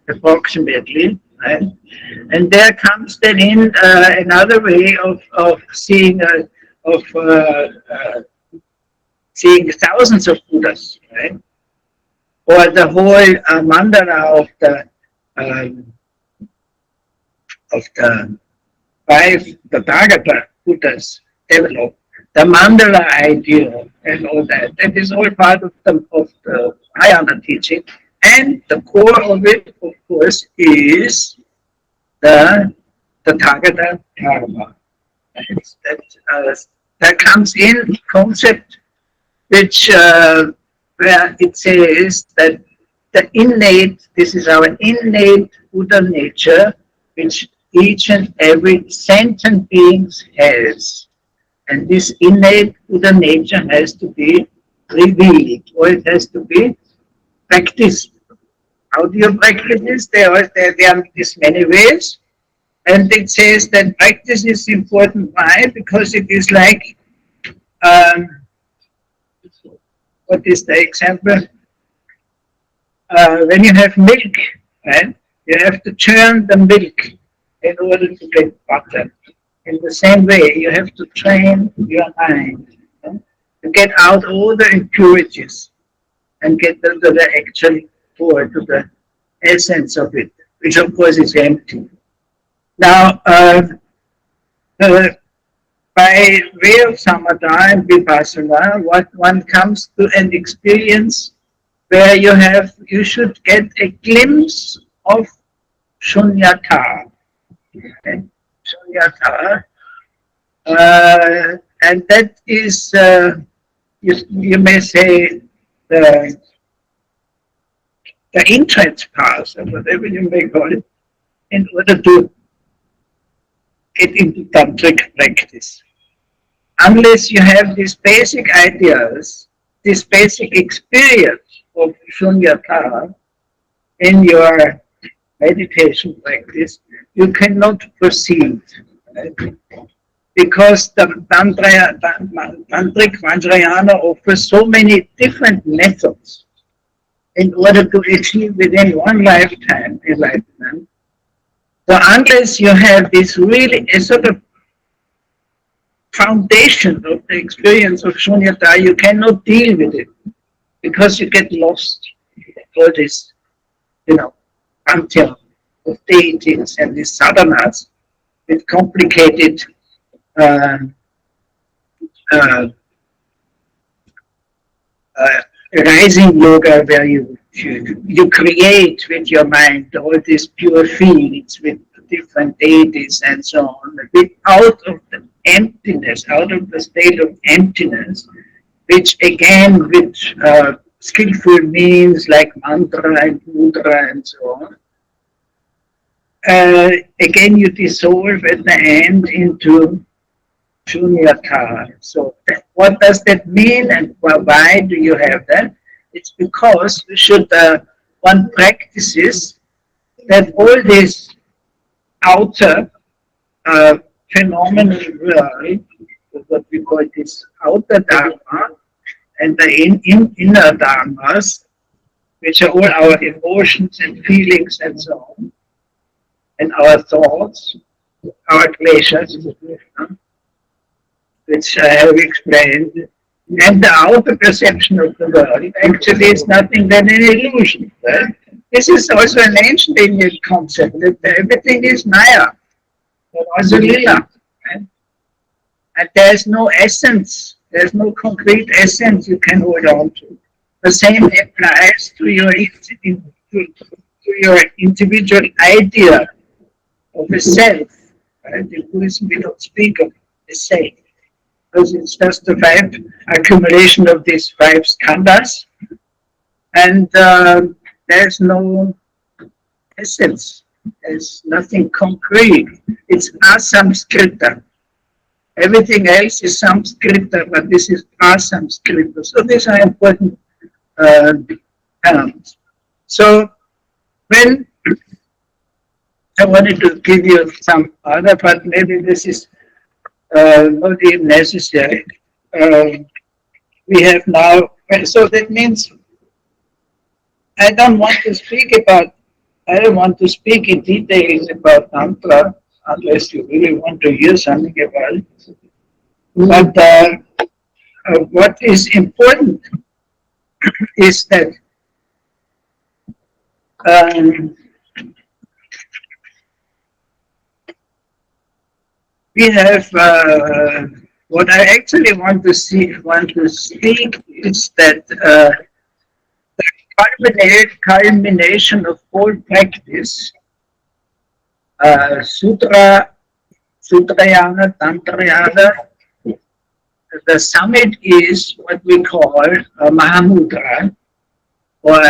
approximately, right? And there comes then in another way of seeing seeing thousands of Buddhas, right? Or the whole mandala of the Tathagata Buddhas developed. The mandala idea and all that, that is all part of the Mahayana teaching. And the core of it, of course, is the Tathagata Dharma. That comes in concept which where it says that the innate, this is our innate Buddha nature, which each and every sentient being has. And this innate Buddha nature has to be revealed, or it has to be practiced. How do you practice this? There are these many ways. And it says that practice is important. Why? Because it is like, um, what is the example? When you have milk, right? You have to churn the milk in order to get butter. In the same way, you have to train your mind, to get out all the impurities and get to the actual core, to the essence of it, which of course is empty. Now, uh, by way of samatha and vipassana, what one comes to an experience where you should get a glimpse of shunyata. Okay? Shunyata, and that is, you may say, the, the entrance path, or whatever you may call it, in order to get into tantric practice. Unless you have these basic ideas, this basic experience of shunyata in your meditation practice, you cannot proceed. Right? Because the Tantric Vajrayana offers so many different methods in order to achieve within one lifetime enlightenment. So unless you have this really a sort of foundation of the experience of shunyata, you cannot deal with it because you get lost in all this, pantheon of deities and these sadhanas with complicated uh, uh, rising yoga where you create with your mind all these pure fields with different deities and so on, out of the emptiness, out of the state of emptiness, which again with skillful means like mantra and mudra and so on, again you dissolve at the end into shunyata. So what does that mean and why do you have that? It's because one practices that all this outer uh, phenomenal world, what we call this outer dharma, and the inner dharmas, which are all our emotions and feelings and so on, and our thoughts, our pleasures, which I have explained, and the outer perception of the world actually is nothing than an illusion. Right? This is also an ancient Indian concept that everything is Maya, or also Lila. Right? And there's no essence, there's no concrete essence you can hold on to. The same applies to your individual idea of a self. Right? In Buddhism, we don't speak of the self, because it's just the accumulation of these five skandhas, and there's no essence, there's nothing concrete. It's asamskrita. Everything else is samskrita, but this is asamskrita. So these are important terms. So when I wanted to give you some other, but maybe this is not even necessary. We have now, so that means I don't want to speak in details about Tantra unless you really want to hear something about it. But what is important is that we have what I actually want to speak is that the culmination of all practice, Sutrayana, Tantrayana, the summit is what we call Mahamudra, or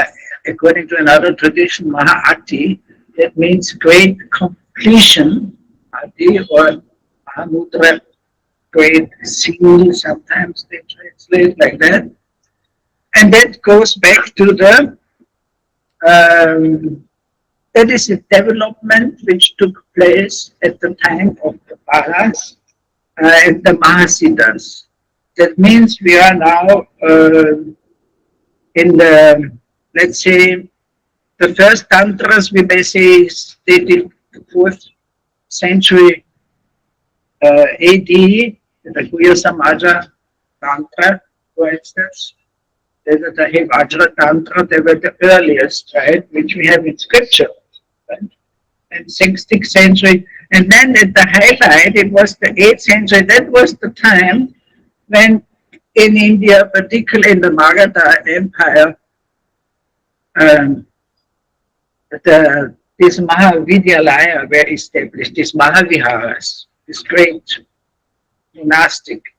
according to another tradition, Mahati. That means great completion, Ati, or Mahamudra, great seal, sometimes they translate like that. And that goes back to the That is a development which took place at the time of the Paras and the Mahasiddhas. That means we are now in the, let's say, the first tantras we may say is dated 4th century AD, the Guya Samaja Tantra, for instance. There's the Vajra Tantra, they were the earliest, right, which we have in scripture. Right? And 16th century. And then at the highlight, it was the 8th century. That was the time when in India, particularly in the Magadha Empire, this Mahavidyalaya were established, these Mahaviharas, these great monastic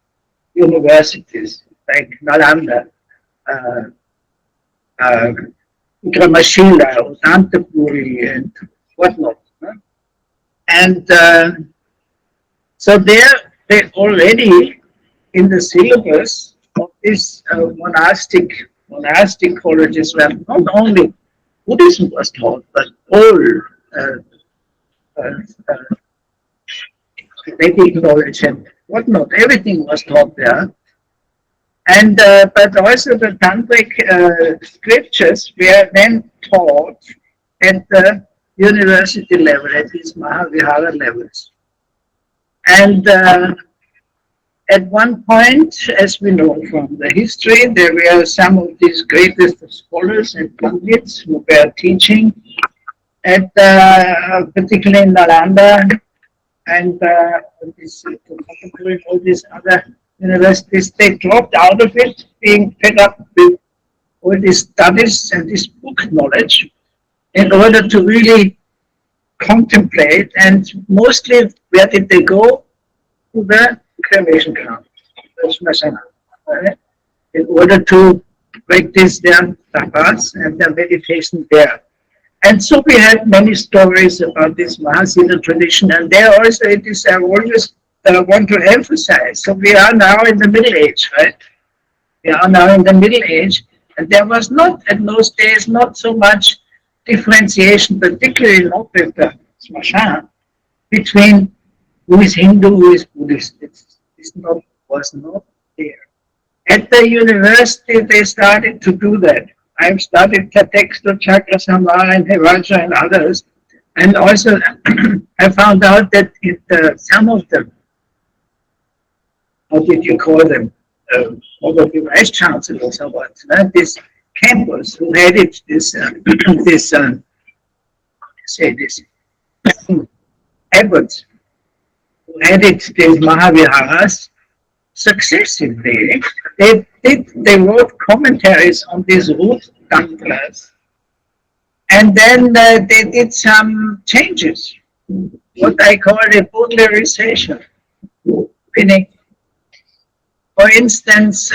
universities like Nalanda, Gramashila, Udantapuri, and whatnot. And so they already in the syllabus of these monastic colleges where not only Buddhism was taught, but all Vedic knowledge and whatnot, everything was taught there. And but also the tantric scriptures were then taught at the university level, at these Mahavihara levels. And at one point, as we know from the history, there were some of these greatest scholars and pundits who were teaching at particularly in Nalanda and all these other universities. They dropped out of it, being fed up with all these studies and this book knowledge, in order to really contemplate. And mostly, where did they go? To the cremation ground, right? In order to practice their tapas and their meditation there. And so we have many stories about this Mahasiddha tradition, and there also it is, I always want to emphasize. So we are now in the Middle Age, right? We are now in the Middle Age, and there was not, in those days, not so much differentiation, particularly not with the Smashan, between who is Hindu, who is Buddhist. Was not there. At the university, they started to do that. I've studied Tatexta, Chakrasama, and Hevaja, and others. And also, I found out that some of them, how did you call them? Probably vice chancellors or what? This campus who had it, this abbot who headed these Mahaviharas successively. They wrote commentaries on these root tantras, and then they did some changes, what I call a polarization. Meaning, for instance,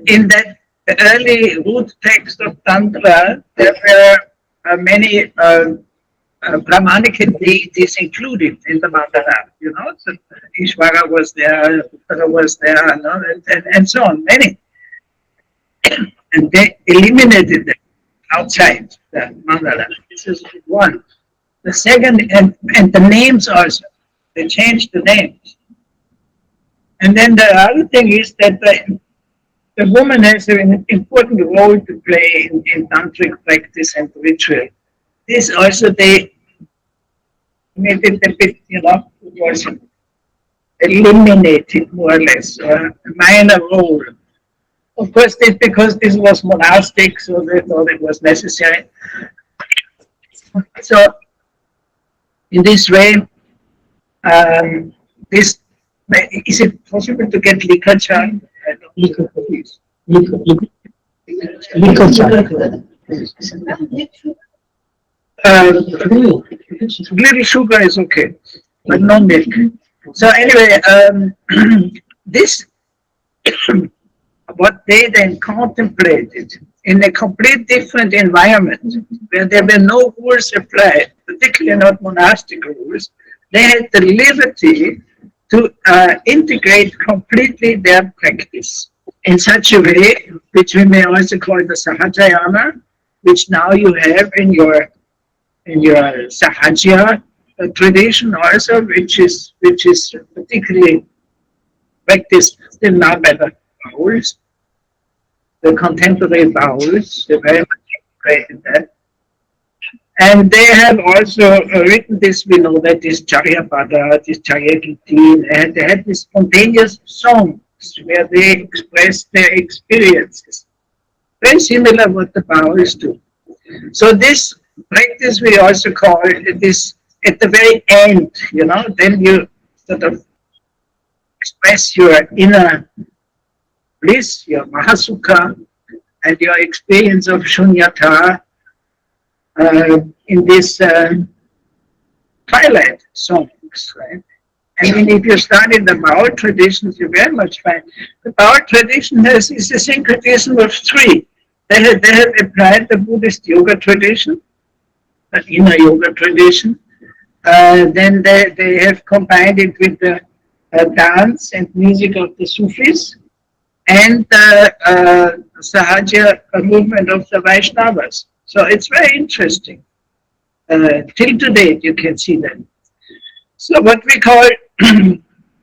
in that early root text of Tantra, there were many Brahmanic deities included in the mandala. You know, so Ishvara was there, Uttara was there, and so on, many. And they eliminated them outside the mandala. This is one. The second, and the names also, they changed the names. And then the other thing is that the woman has an important role to play in tantric practice and ritual. This also they made it a bit, was eliminated more or less, a minor role. Of course, because this was monastic, so they thought it was necessary. So, in this way, is it possible to get liquor chant? Liquor, please. Liquor chant. Little sugar is okay, but no milk. So anyway, this what they then contemplated in a complete different environment where there were no rules applied, particularly not monastic rules. They had the liberty to integrate completely their practice in such a way, which we may also call the Sahajayana, which now you have in your in your Sahaja tradition also, which is particularly practiced still now by the Baols, the contemporary Baols, they very much integrated that. And they have also written this, we know that this Charyapada, this Charyagiti, and they had these spontaneous songs where they expressed their experiences. Very similar what the Baols do. So this practice we also call this at the very end, then you sort of express your inner bliss, your Mahasukha, and your experience of Shunyata in this twilight songs, right? I mean, if you study the Bao traditions, you very much find the Bao tradition is a syncretism of three. They have applied the Buddhist yoga tradition, the inner yoga tradition. Then they have combined it with the dance and music of the Sufis and the Sahaja movement of the Vaishnavas. So it's very interesting. Till today, you can see that. So what we call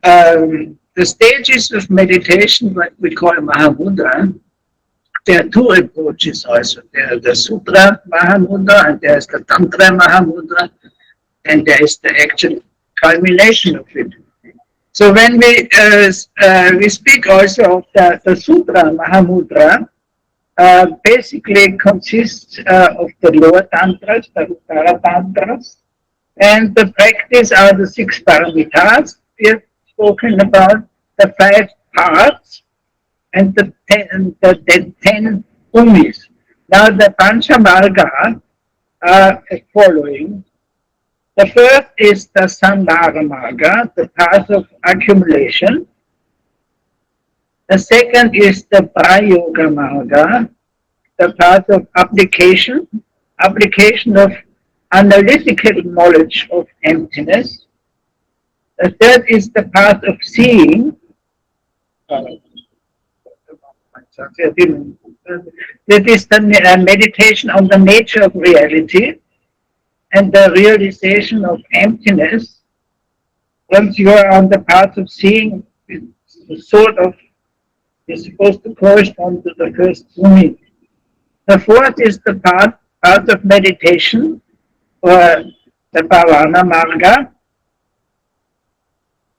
the stages of meditation, what we call Mahamudra, there are two approaches also. There is the Sutra Mahamudra and there is the Tantra Mahamudra and there is the actual culmination of it. So when we speak also of the Sutra Mahamudra, basically consists of the lower tantras, the Uttara tantras, and the practice are the 6 paramitas we have spoken about, the 5 parts, and the 10 umis. Now the Pancha Marga are following. The first is the Sandhara Marga, the path of accumulation. The second is the Prayoga Marga, the path of application of analytical knowledge of emptiness. The third is the path of seeing. That is the meditation on the nature of reality and the realization of emptiness. Once you are on the path of seeing, it's sort of is supposed to correspond to the first umi. The fourth is the path of meditation, or the Bhavana Marga.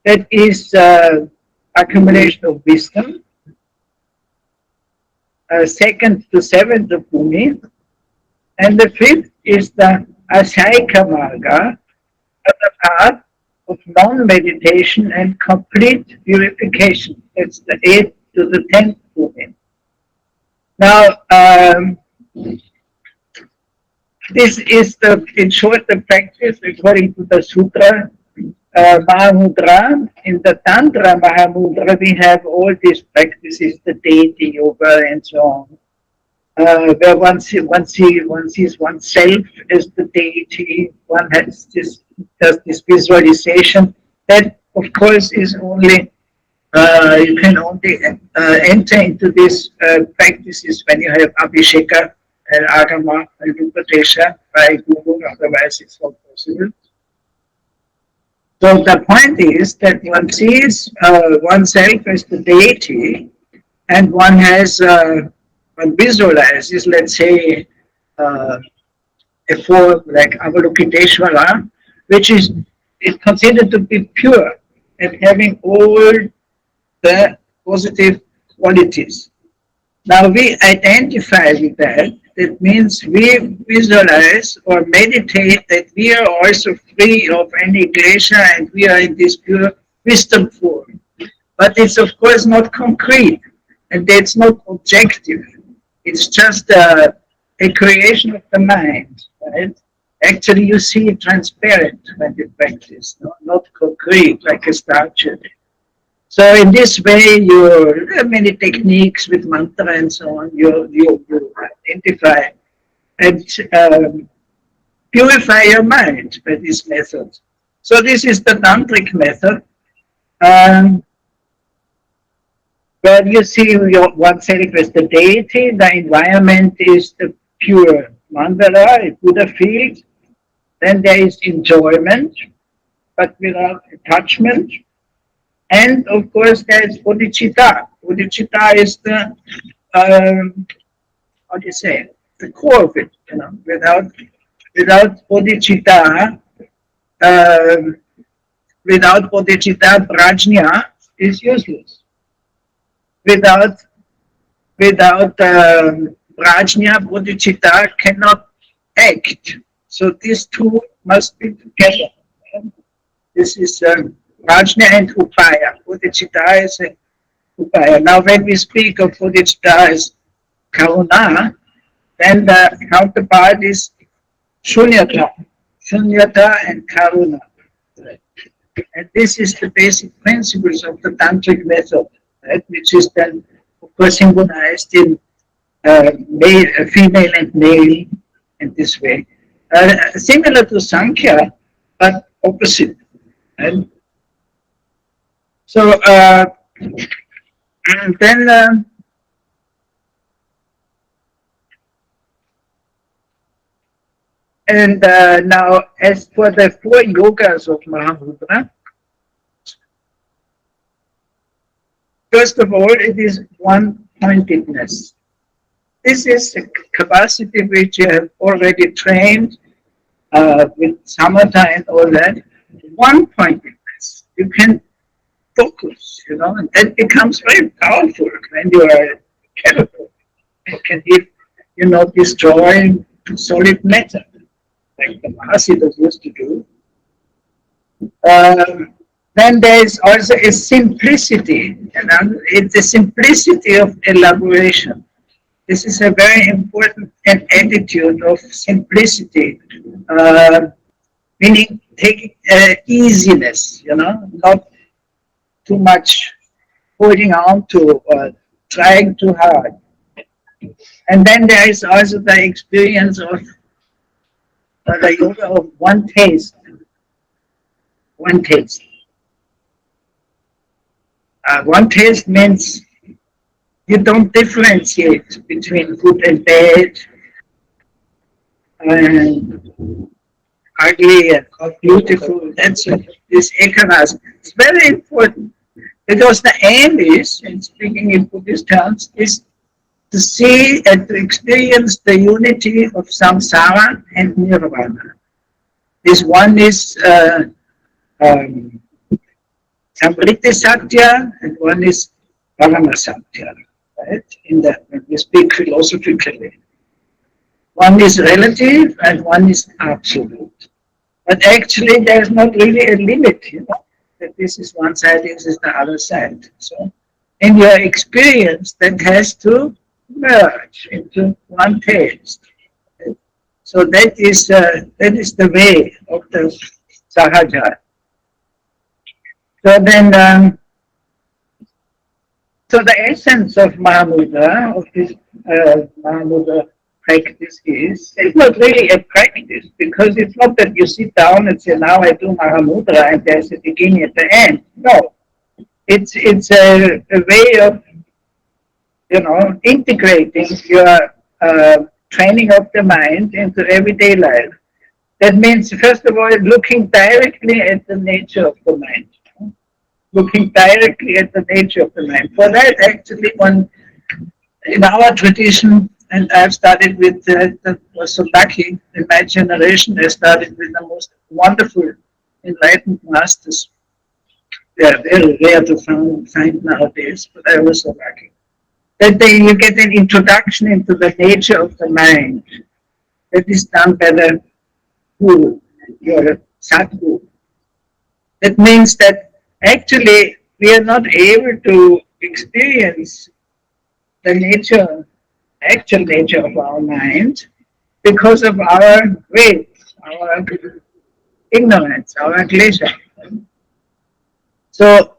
That is accumulation of wisdom. Second to seventh of umi. And the fifth is the Asaika Marga, the path of non-meditation and complete purification. That's the 8th to the 10th umi. Now, this is in short, the practice according to the Sutra Mahamudra. In the Tantra Mahamudra, we have all these practices, the deity yoga and so on. Where one sees oneself as the deity, one does this visualization. That, of course, is only you can only enter into these practices when you have Abhisheka and Agama and Upadesha by Guru, otherwise it's not possible. So the point is that one sees oneself as the deity and one visualizes, let's say, a form like Avalokiteshvara, which is considered to be pure and having all the positive qualities. Now we identify with that. That means we visualize or meditate that we are also free of any klesha and we are in this pure wisdom form. But it's of course not concrete and it's not objective. It's just a creation of the mind, right? Actually, you see it transparent when you practice, not concrete like a statue. So in this way, there are many techniques with mantra and so on. You identify and purify your mind by this method. So this is the tantric method, where you see oneself as the deity. The environment is the pure mandala, a Buddha field, Then there is enjoyment, but without attachment. And of course, there is bodhicitta. Bodhicitta is the, how do you say, the core of it. Without bodhicitta, um, without bodhicitta, prajna is useless. Without prajna, bodhicitta cannot act. So these two must be together. This is prajna and upaya. Bodhicitta is a upaya. Now, when we speak of bodhicitta as karuna, then the counterpart is shunyata. Shunyata and karuna. And this is the basic principles of the tantric method, right? Which is then, of course, symbolized in female and male in this way. Similar to Sankhya, but opposite. And so, and then now, as for the four yogas of Mahamudra, first of all, it is one-pointedness. This is a capacity which you have already trained with samatha and all that. One-pointedness. You can focus, and that becomes very powerful when you are careful. You can, destroy solid matter, like the Mahasiddhas used to do. Then there is also a simplicity, it's a simplicity of elaboration. This is a very important attitude of simplicity, meaning taking easiness, not too much holding on to or trying too hard. And then there is also the experience of the yoga of one taste. One taste. One taste means you don't differentiate between good and bad, and ugly and beautiful. That's this ekanas. It's very important because the aim is, in speaking in Buddhist terms, is to see and to experience the unity of samsara and nirvana. This one is Samriti Satya and one is Parama Satya, right? When we speak philosophically. One is relative and one is absolute. But actually there is not really a limit, that this is one side, this is the other side. So in your experience, that has to merge into one taste. So that is the way of the sahaja. So then, so the essence of Mahamudra, of this Mahamudra practice it's not really a practice, because it's not that you sit down and say, now I do Mahamudra and there's a beginning at the end. No, it's a way of, integrating your training of the mind into everyday life. That means, first of all, looking directly at the nature of the mind. Looking directly at the nature of the mind. For that, actually, in our tradition, and I've studied with, was so lucky, in my generation, I studied with the most wonderful enlightened masters. They are very rare to find nowadays, but I was so lucky. That you get an introduction into the nature of the mind. That is done by the guru, your sadguru. That means that actually we are not able to experience the actual nature of our mind because of our greed, our ignorance, our klesha. So,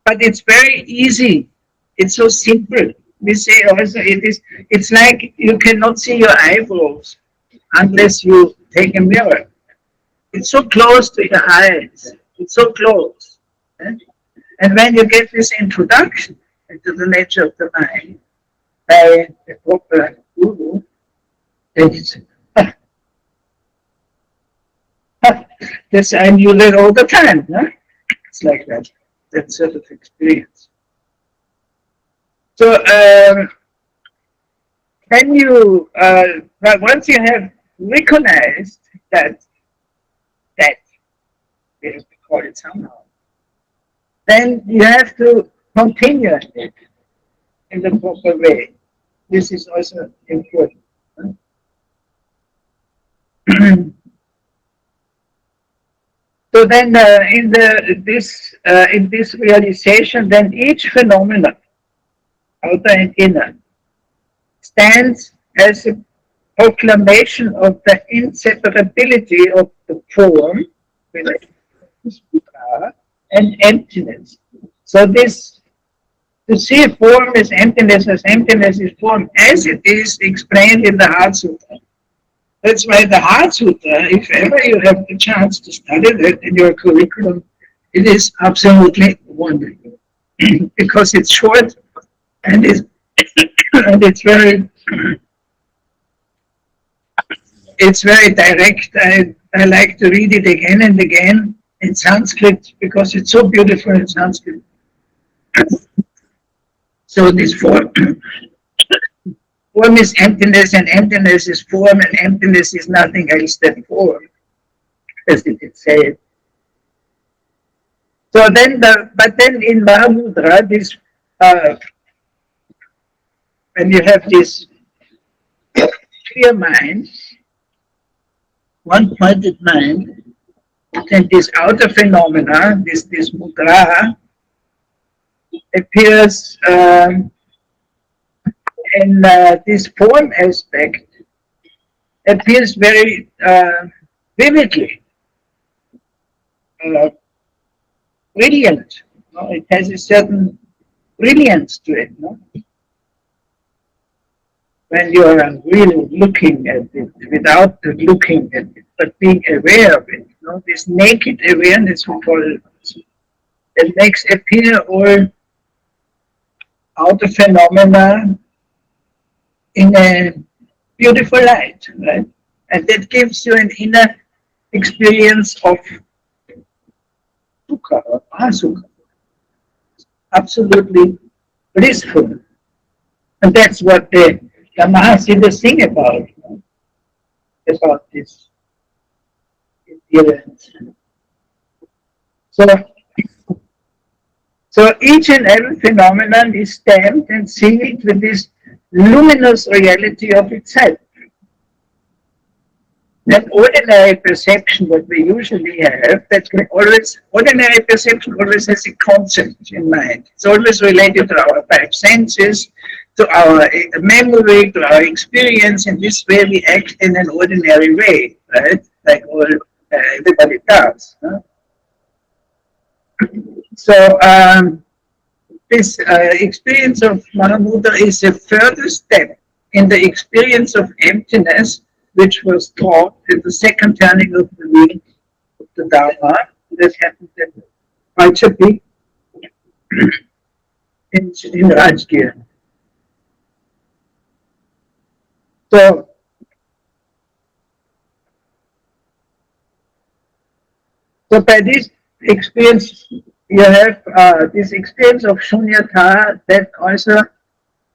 but it's very easy. It's so simple. We say also it's like you cannot see your eyebrows unless you take a mirror. It's so close to your eyes. It's so close. And when you get this introduction into the nature of the mind by the proper guru, It's, I knew that all the time. Huh? It's like that sort of experience. So, can you, but once you have recognized that, we have to call it somehow, then you have to continue it in the proper way. This is also important. So then, in this realization, then each phenomenon, outer and inner, stands as a proclamation of the inseparability of the form and emptiness. So this to see form as emptiness is form, as it is explained in the Heart Sutra. That's why the Heart Sutra, if ever you have the chance to study that in your curriculum, it is absolutely wonderful because it's short and and it's very direct. I like to read it again and again in Sanskrit because it's so beautiful in Sanskrit. So this form is emptiness, and emptiness is form, and emptiness is nothing else than form, as it is said. So then, but then in Mahamudra, this when you have this clear mind, one-pointed mind, then this outer phenomena, this mudra, appears in this form aspect, appears very vividly, brilliant. No? It has a certain brilliance to it. No? When you are really looking at it, without looking at it, but being aware of it. No? This naked awareness, we call it, that makes appear all outer phenomena in a beautiful light, right? And that gives you an inner experience of sukha or asukha. Absolutely blissful. And that's what the Mahasiddhas sing about this experience. So each and every phenomenon is stamped and sealed with this luminous reality of itself. That ordinary perception that we usually have, ordinary perception always has a concept in mind. It's always related to our five senses, to our memory, to our experience. In this way, we act in an ordinary way, right? Like everybody does. Huh? So this experience of Mahamudra is a further step in the experience of emptiness, which was taught in the second turning of the wheel of the Dharma. That happened at Vaidik in Rajgir. So by this experience, you have this experience of shunyata that also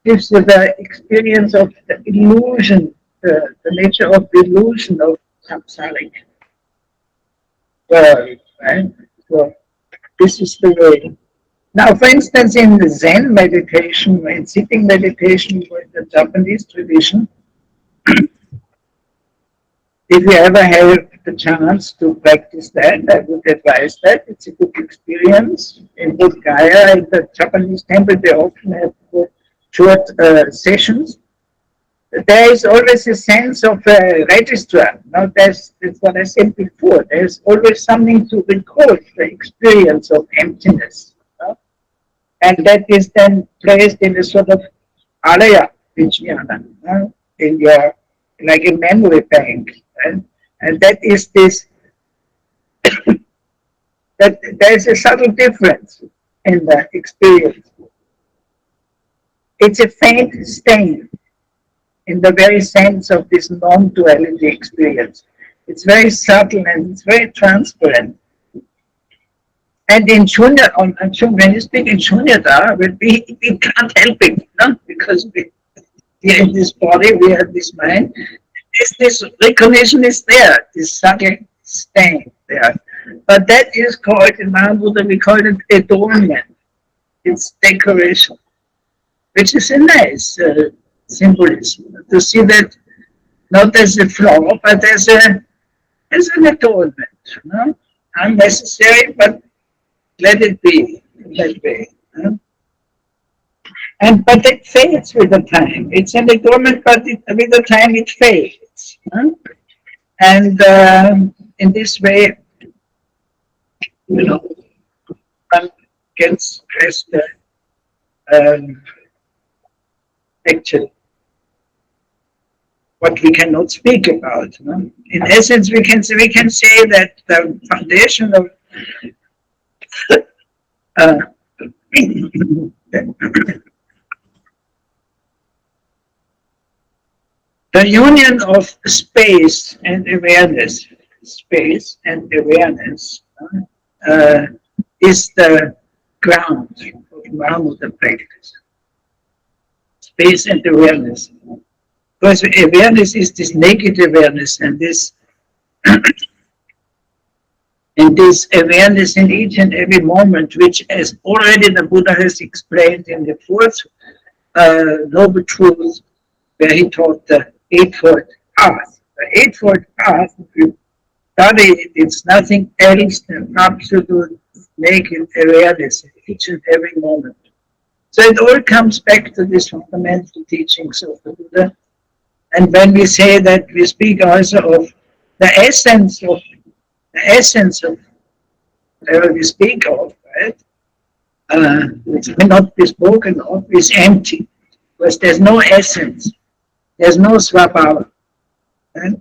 gives you the experience of the illusion, the nature of the illusion of samsaric world, right? So this is the way. Now, for instance, in the Zen meditation, in sitting meditation with the Japanese tradition, if you ever have the chance to practice that, I would advise that. It's a good experience. In Bodh Gaya, in the Japanese temple, they often have short sessions. There is always a sense of registrar. Now, that's what I said before. There's always something to record the experience of emptiness. And that is then placed in a sort of alaya vijnana, in your, like a memory bank. And that is this, that there's a subtle difference in the experience. It's a faint stain. in the very sense of this non-duality experience. It's very subtle and it's very transparent. And in Shunya, when you speak in Shunyata, we can't help it, no? Because we are in this body, we have this mind. This recognition is there, this subtle staying there. But that is called, in Mahabuddha, we call it adornment. It's decoration, which is a nice symbolism. To see that not as a flaw, but as an adornment. No? Unnecessary, but let it be that way. No? But it fades with the time. It's an adornment, but with the time it fades. No? And in this way, one gets stressed actually what we cannot speak about. No? In essence, we can say that the foundation of the union of space and awareness, is the ground of Mahamuddha practice. Space and awareness. Because awareness is this naked awareness, and this awareness in each and every moment, which as already the Buddha has explained in the fourth noble truth, where he taught the eightfold path. The eightfold path, if you study it, it's nothing else than absolute naked awareness in each and every moment. So it all comes back to these fundamental teachings of the Buddha. And when we say that, we speak also of the essence of whatever we speak of, right? Which cannot be spoken of, is empty. Because there's no essence. There's no swabhava. Right?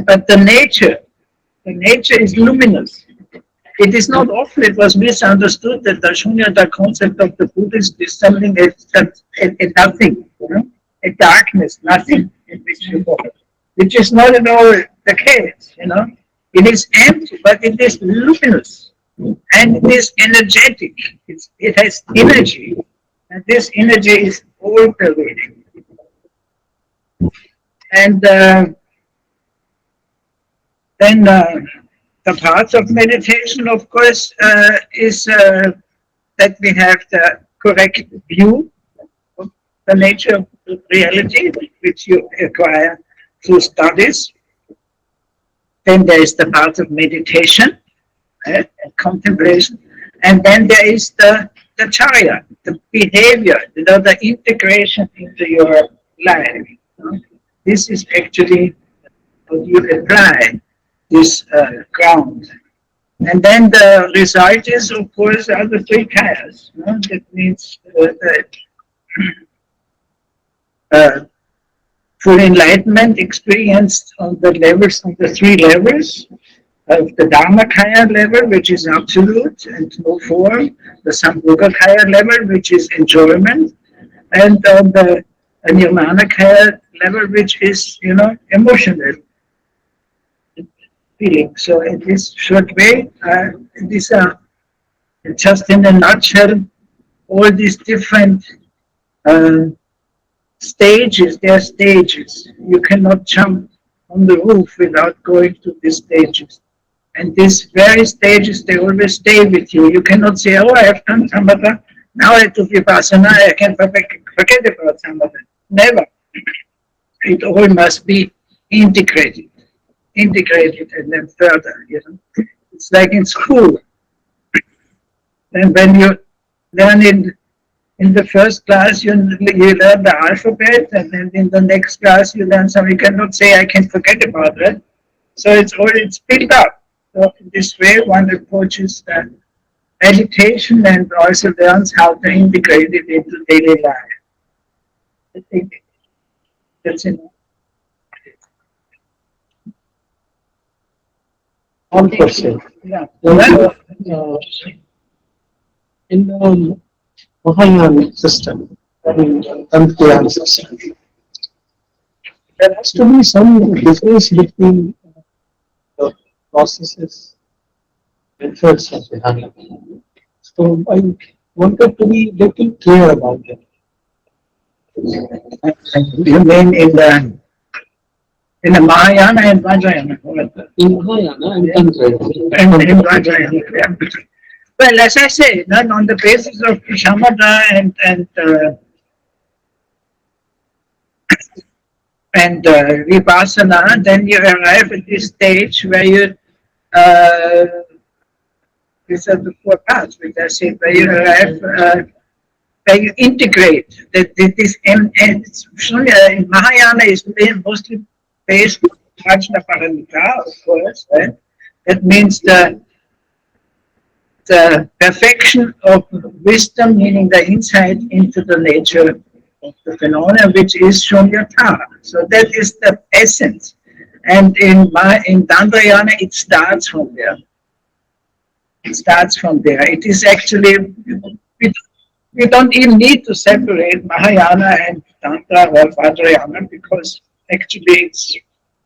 But the nature is luminous. It is not often, it was misunderstood that the Shunyata concept of the Buddhist is something that's a nothing, a darkness, nothing in which you walk, which is not at all the case, It is empty, but it is luminous, and it is energetic. It has energy, and this energy is all pervading. And then the part of meditation, of course, is that we have the correct view of the nature of reality, which you acquire through studies. Then there is the part of meditation and contemplation. And then there is the charya, the behavior, the integration into your life. This is actually what you apply, this ground. And then the result is, of course, are the three kayas. That means full enlightenment experienced on the three levels of the Dharmakaya level, which is absolute and no form, the Sambhogakaya level, which is enjoyment, and on the Nirmanakaya level, which is, emotional feeling. So in this short way, these are just in a nutshell, all these different stages. They are stages. You cannot jump on the roof without going to these stages. And these very stages, they always stay with you. You cannot say, oh, I have done samatha, now I do vipassana, I can forget about samatha. Never. It all must be integrated and then further, It's like in school. And when you learn in the first class, you learn the alphabet, and then in the next class, you learn something. You cannot say, I can forget about it. So it's built up. So in this way, one approaches the meditation and also learns how to integrate it into daily life. I think that's enough. One question. Yeah. In the Mahayana system, Influences. There has to be some difference between the processes methods of Dhyan. So I wanted to be little clear about it. You mean in the Mahayana and Vajrayana? In Mahayana and Tantra. And in Vajrayana. Yeah. Well, as I say, then on the basis of shamatha and vipassana, then you arrive at this stage where you uh, these are the four paths which I said, where you arrive, where you integrate that this and in Mahayana is mostly based on Prajna Paramita, of course. Right? That means the perfection of wisdom, meaning the insight into the nature of the phenomena, which is Shunyata. So that is the essence. And in Dantrayana, it starts from there. It starts from there. It is actually, we, we don't even need to separate Mahayana and Tantra or Vajrayana because actually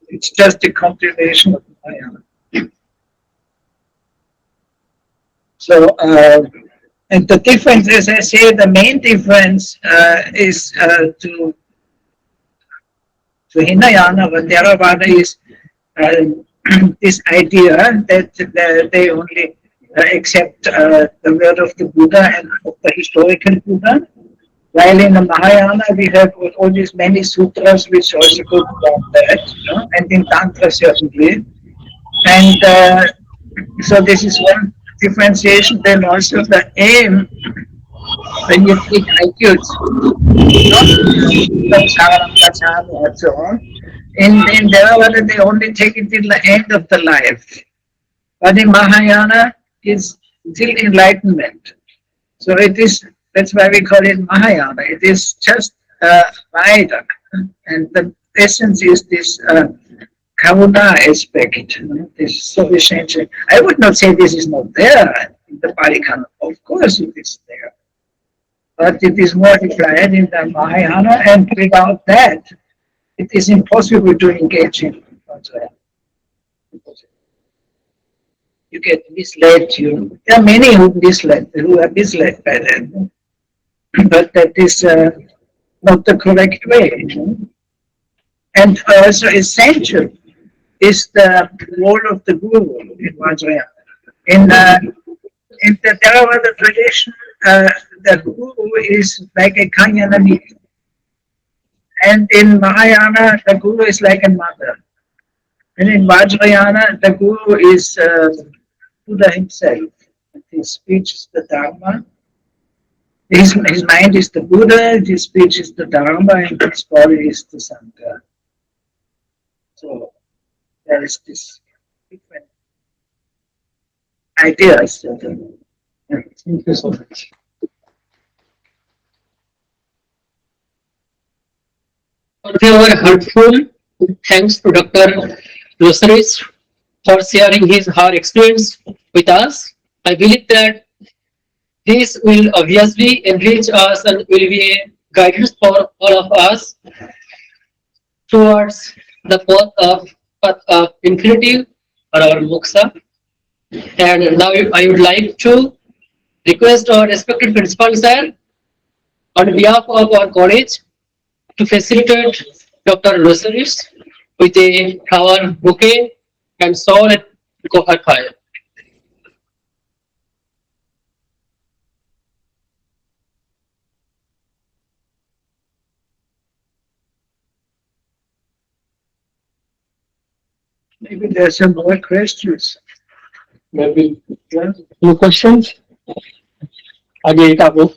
it's just a continuation of Mahayana. So, and the difference, as I say, the main difference is to Hinayana or Theravada is this idea that they only accept the word of the Buddha and of the historical Buddha. While in the Mahayana, we have all these many sutras which also go beyond that, you know, and in Tantra certainly. And so this is one differentiation. Then also the aim when you take IQs, not Sitaram, Kacham, and so on. In Theravada, they only take it till the end of the life. But in Mahayana, it's till enlightenment. So it is, that's why we call it Mahayana. It is just Vaidic. And the essence is this Karuna aspect, you know, this sufficiency. I would not say this is not there in the Pali Canon. Of course it is there. But it is multiplied in the Mahayana, and without that, it is impossible to engage in Vajrayana. You get misled. There are many who are misled by that, but that is not the correct way. And also essential is the role of the guru in Vajrayana. In the Theravada tradition, the guru is like a Kanyanani, and in Mahayana, the guru is like a mother. And in Vajrayana, the guru is Buddha himself. His speech is the Dharma. His mind is the Buddha, his speech is the Dharma, and his body is the Sangha. So there is this different ideas. Thank you so much. They were helpful. Thanks to Dr. Rosaris for sharing her experience with us. I believe that this will obviously enrich us and will be a guidance for all of us towards the path of infinity or our moksha. And now I would like to request our respected principal sir on behalf of our college to facilitate Dr. Rosaris with a flower bouquet and shawl and coconut fire. Maybe there's some more questions. Maybe no questions? Again, Tabu.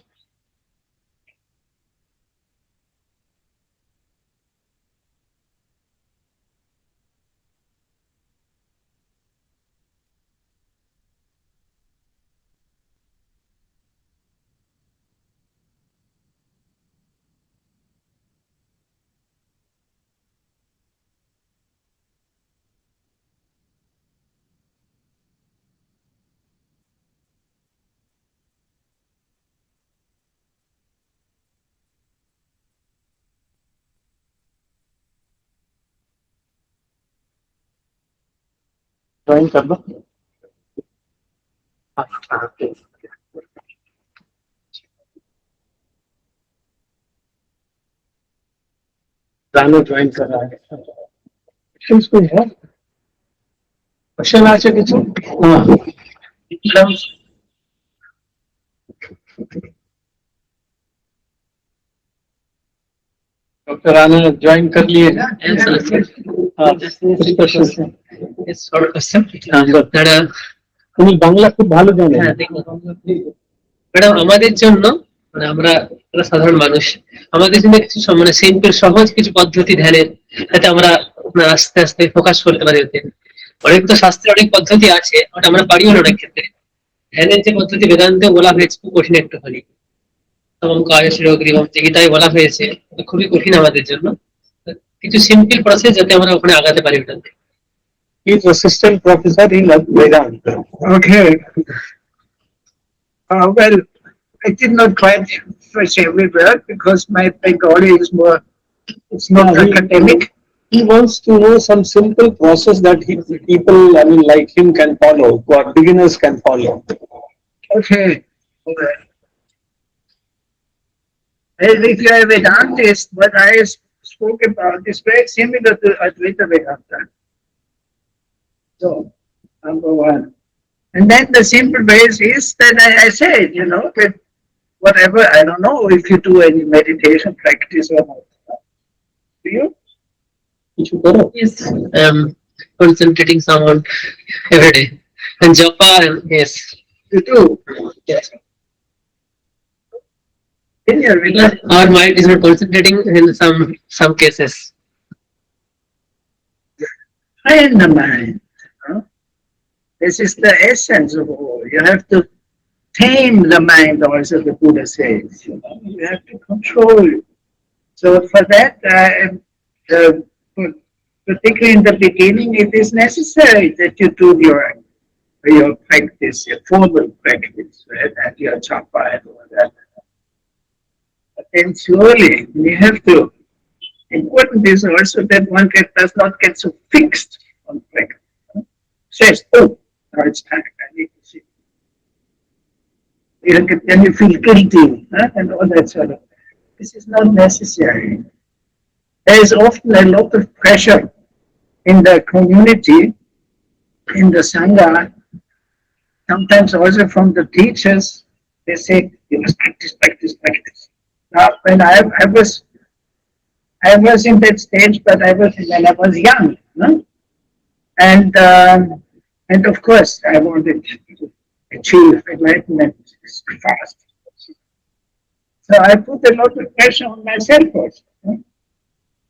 Join कर दो। Ranu join कर रहा है। Questions कोई है? Question আছে কিছু? हाँ। डॉक्टर राणा ज्वाइन कर लिए ना? তুমি বাংলা খুব ভালো জানো। ম্যাডাম আমাদের জন্য মানে আমরা সাধারণ মানুষ আমাদের জন্য কিছু মানে সিম্পল সহজ কিছু পদ্ধতি ধ্যানের যাতে আমরা আস্তে আস্তে ফোকাস করতে পারি ওতে। অনেক তো শাস্ত্রে অনেক পদ্ধতি আছে ওটা আমরা পারিও না অনেক ক্ষেত্রে। ধ্যানের যে পদ্ধতি বেদান্তে বলা হয়েছে খুব কঠিন একটা হলি এবং কায়শিরোগ্রীবম যে গীতায় বলা হয়েছে খুবই কঠিন আমাদের জন্য। কিছু সিম্পল প্রসেস যাতে আমরা ওখানে আগাতে পারি ওটাতে। He is assistant professor in Vedanta. Okay. Well, I did not quite finish every word because my Bengali is more, it's not academic. He wants to know some simple process that people, I mean, like him can follow, or beginners can follow. Okay. Okay. If you are a Vedantist, what I spoke about is very similar to Advaita Vedanta. So, number one. And then the simple base is that I said, that whatever, I don't know if you do any meditation practice or not. Do you? Yes, concentrating someone every day and japa and yes. You do? Yes. In your Because our mind is not concentrating in some cases. train the mind. This is the essence of all. You have to tame the mind, also, the Buddha says. You have to control it. So for that, particularly in the beginning, it is necessary that you do your practice, your formal practice, right? And your chapa and all that. But then slowly, you have to. Important is also that one does not get so fixed on practice. Says, oh, now it's time, I need to see. Then you feel guilty, and all that sort of. This is not necessary. There is often a lot of pressure in the community, in the Sangha, sometimes also from the teachers. They say, you must practice, practice, practice. Now, when I was in that stage, but when I was young. And of course, I wanted to achieve enlightenment fast. So I put a lot of pressure on myself also.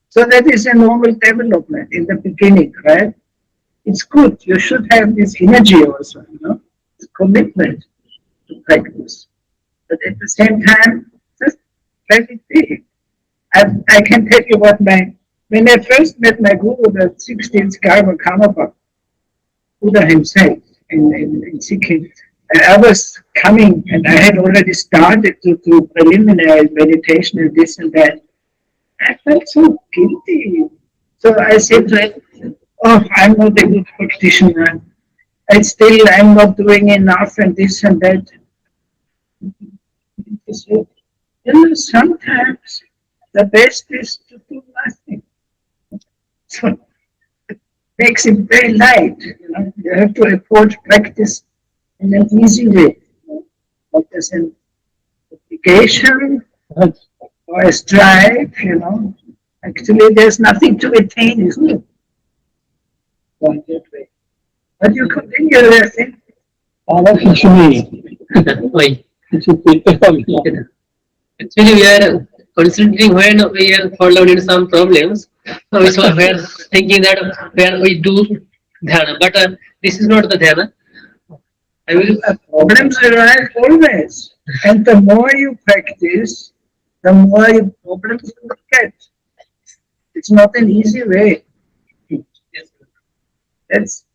So that is a normal development in the beginning, right? It's good. You should have this energy also, this commitment to practice. But at the same time, just let it be. I can tell you when I first met my guru, the 16th Karma Karmapa, Buddha himself in Sikkim, I was coming and I had already started to do preliminary meditation and this and that. I felt so guilty. So I said to him, oh, I'm not a good practitioner. I'm not doing enough and this and that. He said, sometimes the best is to do nothing. So it makes it very light. You have to approach practice in an easy way. Not as an obligation or a strive, Actually, there's nothing to attain, isn't it? Going that way. But you continue there, thing. Why? Actually, we are concentrating when we are fallen into some problems. So we are thinking that where we do dhyana, but this is not the dhyana. Problems arise always, and the more you practice, the more problems you get. It's not an easy way. It's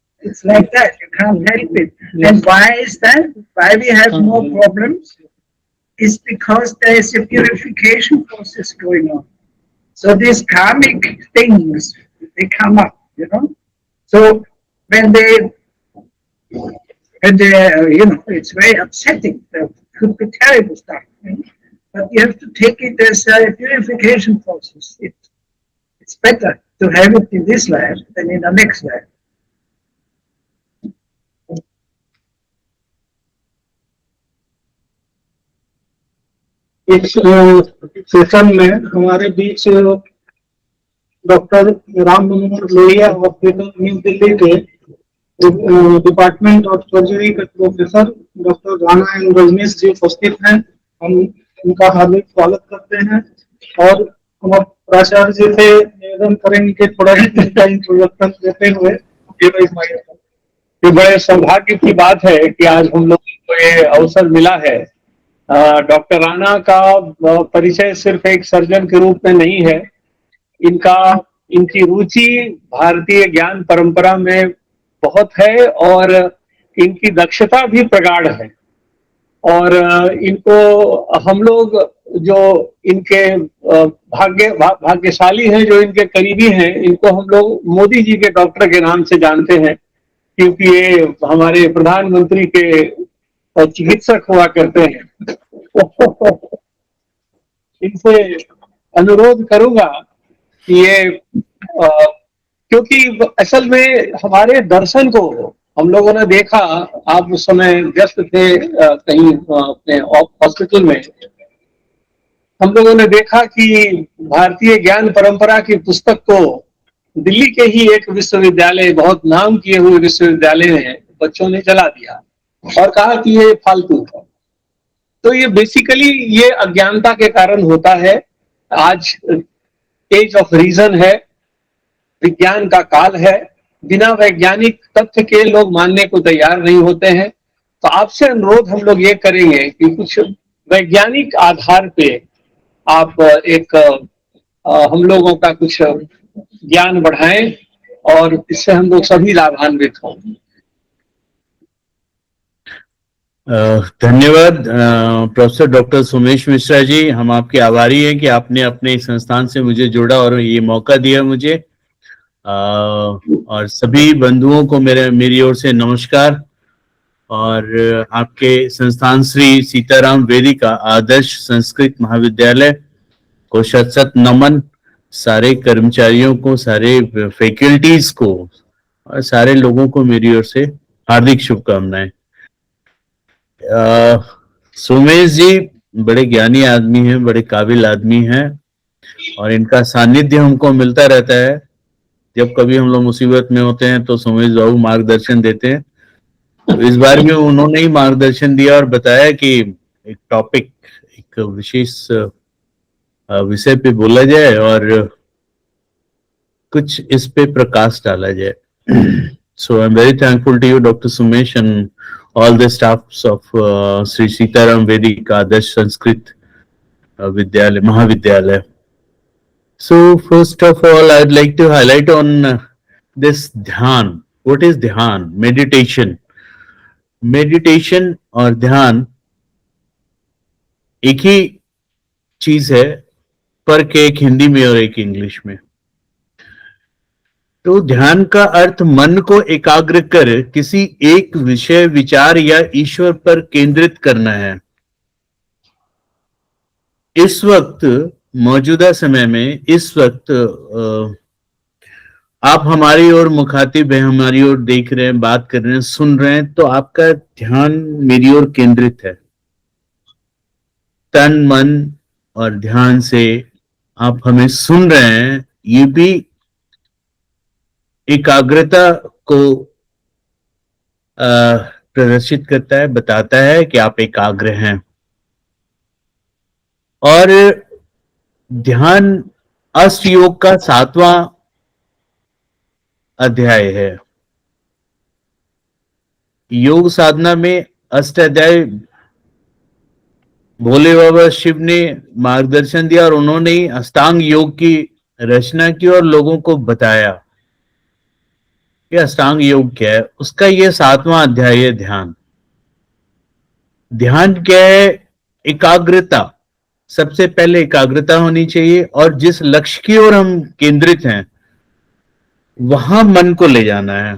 like that. You can't help it. And why is that? Why we have more problems? Is because there is a purification process going on. So these karmic things, they come up, So when they And it's very upsetting. It could be terrible stuff. But you have to take it as a purification process. It's better to have it in this life than in the next life. इस session में हमारे बीच doctor Ram Manohar Lohia hospital New Delhi के department of surgery के professor doctor Rana and Rajnish ji उपस्थित हैं। हम उनका हार्दिक स्वागत करते हैं और हम प्राचार्य जी से निवेदन करेंगे कि थोड़ा इनका इंट्रोडक्शन देते हुए ये बड़े सौभाग्य की बात है कि आज हम लोगों को ये अवसर मिला है। डॉक्टर राणा का परिचय सिर्फ एक सर्जन के रूप में नहीं है, इनकी रुचि भारतीय ज्ञान परंपरा में बहुत है और इनकी दक्षता भी प्रगाढ़ है। और इनको हम लोग जो इनके भाग्यशाली हैं, जो इनके करीबी हैं, इनको हम लोग मोदी जी के डॉक्टर के नाम से जानते हैं, क्योंकि ये हमारे प्रधानमंत्री के चिकित्सक हुआ करते हैं। इनसे अनुरोध करूंगा कि ये क्योंकि असल में हमारे दर्शन को हम लोगों ने देखा, आप उस समय व्यस्त थे कहीं अपने हॉस्पिटल में, हम लोगों ने देखा कि भारतीय ज्ञान परंपरा की पुस्तक को दिल्ली के ही एक विश्वविद्यालय, बहुत नाम किए हुए विश्वविद्यालय में बच्चों ने जला दिया और कहा कि ये फालतू है। तो ये बेसिकली ये अज्ञानता के कारण होता है। आज एज ऑफ रीजन है, विज्ञान का काल है, बिना वैज्ञानिक तथ्य के लोग मानने को तैयार नहीं होते हैं। तो आपसे अनुरोध हम लोग ये करेंगे कि कुछ वैज्ञानिक आधार पे आप एक हम लोगों का कुछ ज्ञान बढ़ाएं और इससे हम लोग सभी लाभान्वित हों। धन्यवाद प्रोफेसर डॉक्टर सोमेश मिश्रा जी। हम आपके आभारी हैं कि आपने अपने संस्थान से मुझे जोड़ा और ये मौका दिया मुझे। और सभी बंधुओं को मेरी ओर से नमस्कार। और आपके संस्थान श्री सीताराम वैदिक आदर्श संस्कृत महाविद्यालय को शत शत नमन। सारे कर्मचारियों को, सारे फैकल्टीज को और सारे लोगों को मेरी ओर से हार्दिक शुभकामनाएं। सोमेश जी बड़े ज्ञानी आदमी हैं, बड़े काबिल आदमी हैं और इनका सानिध्य हमको मिलता रहता है। जब कभी हम लोग मुसीबत में होते हैं तो सोमेश बाबू मार्गदर्शन देते हैं। तो इस बार में उन्होंने ही मार्गदर्शन दिया और बताया कि एक टॉपिक, एक विशेष विषय पे बोला जाए और कुछ इस पे प्रकाश डाला जाए। So I'm very thankful to you, Dr. Sumesh, and all the staffs of Sri Sitaram Vaidic Adarsh Sanskrit Vidyalaya, Mahavidyalaya. So first of all, I'd like to highlight on this Dhyan. What is Dhyan? Meditation. Meditation और ध्यान एक ही चीज है, पर के एक हिंदी में और एक इंग्लिश में। तो ध्यान का अर्थ मन को एकाग्र कर किसी एक विषय, विचार या ईश्वर पर केंद्रित करना है। इस वक्त, मौजूदा समय में, इस वक्त आप हमारी ओर मुखातिब हैं, हमारी ओर देख रहे हैं, बात कर रहे हैं, सुन रहे हैं, तो आपका ध्यान मेरी ओर केंद्रित है। तन, मन और ध्यान से आप हमें सुन रहे हैं, ये भी एकाग्रता को प्रदर्शित करता है, बताता है कि आप एकाग्र हैं। और ध्यान अष्ट योग का 7वां अध्याय है। योग साधना में अष्ट अध्याय भोले बाबा शिव ने मार्गदर्शन दिया और उन्होंने ही अष्टांग योग की रचना की और लोगों को बताया कि अष्टांग योग क्या है। उसका ये 7वां अध्याय है ध्यान। ध्यान क्या है? एकाग्रता। सबसे पहले एकाग्रता होनी चाहिए और जिस लक्ष्य की ओर हम केंद्रित हैं वहां मन को ले जाना है।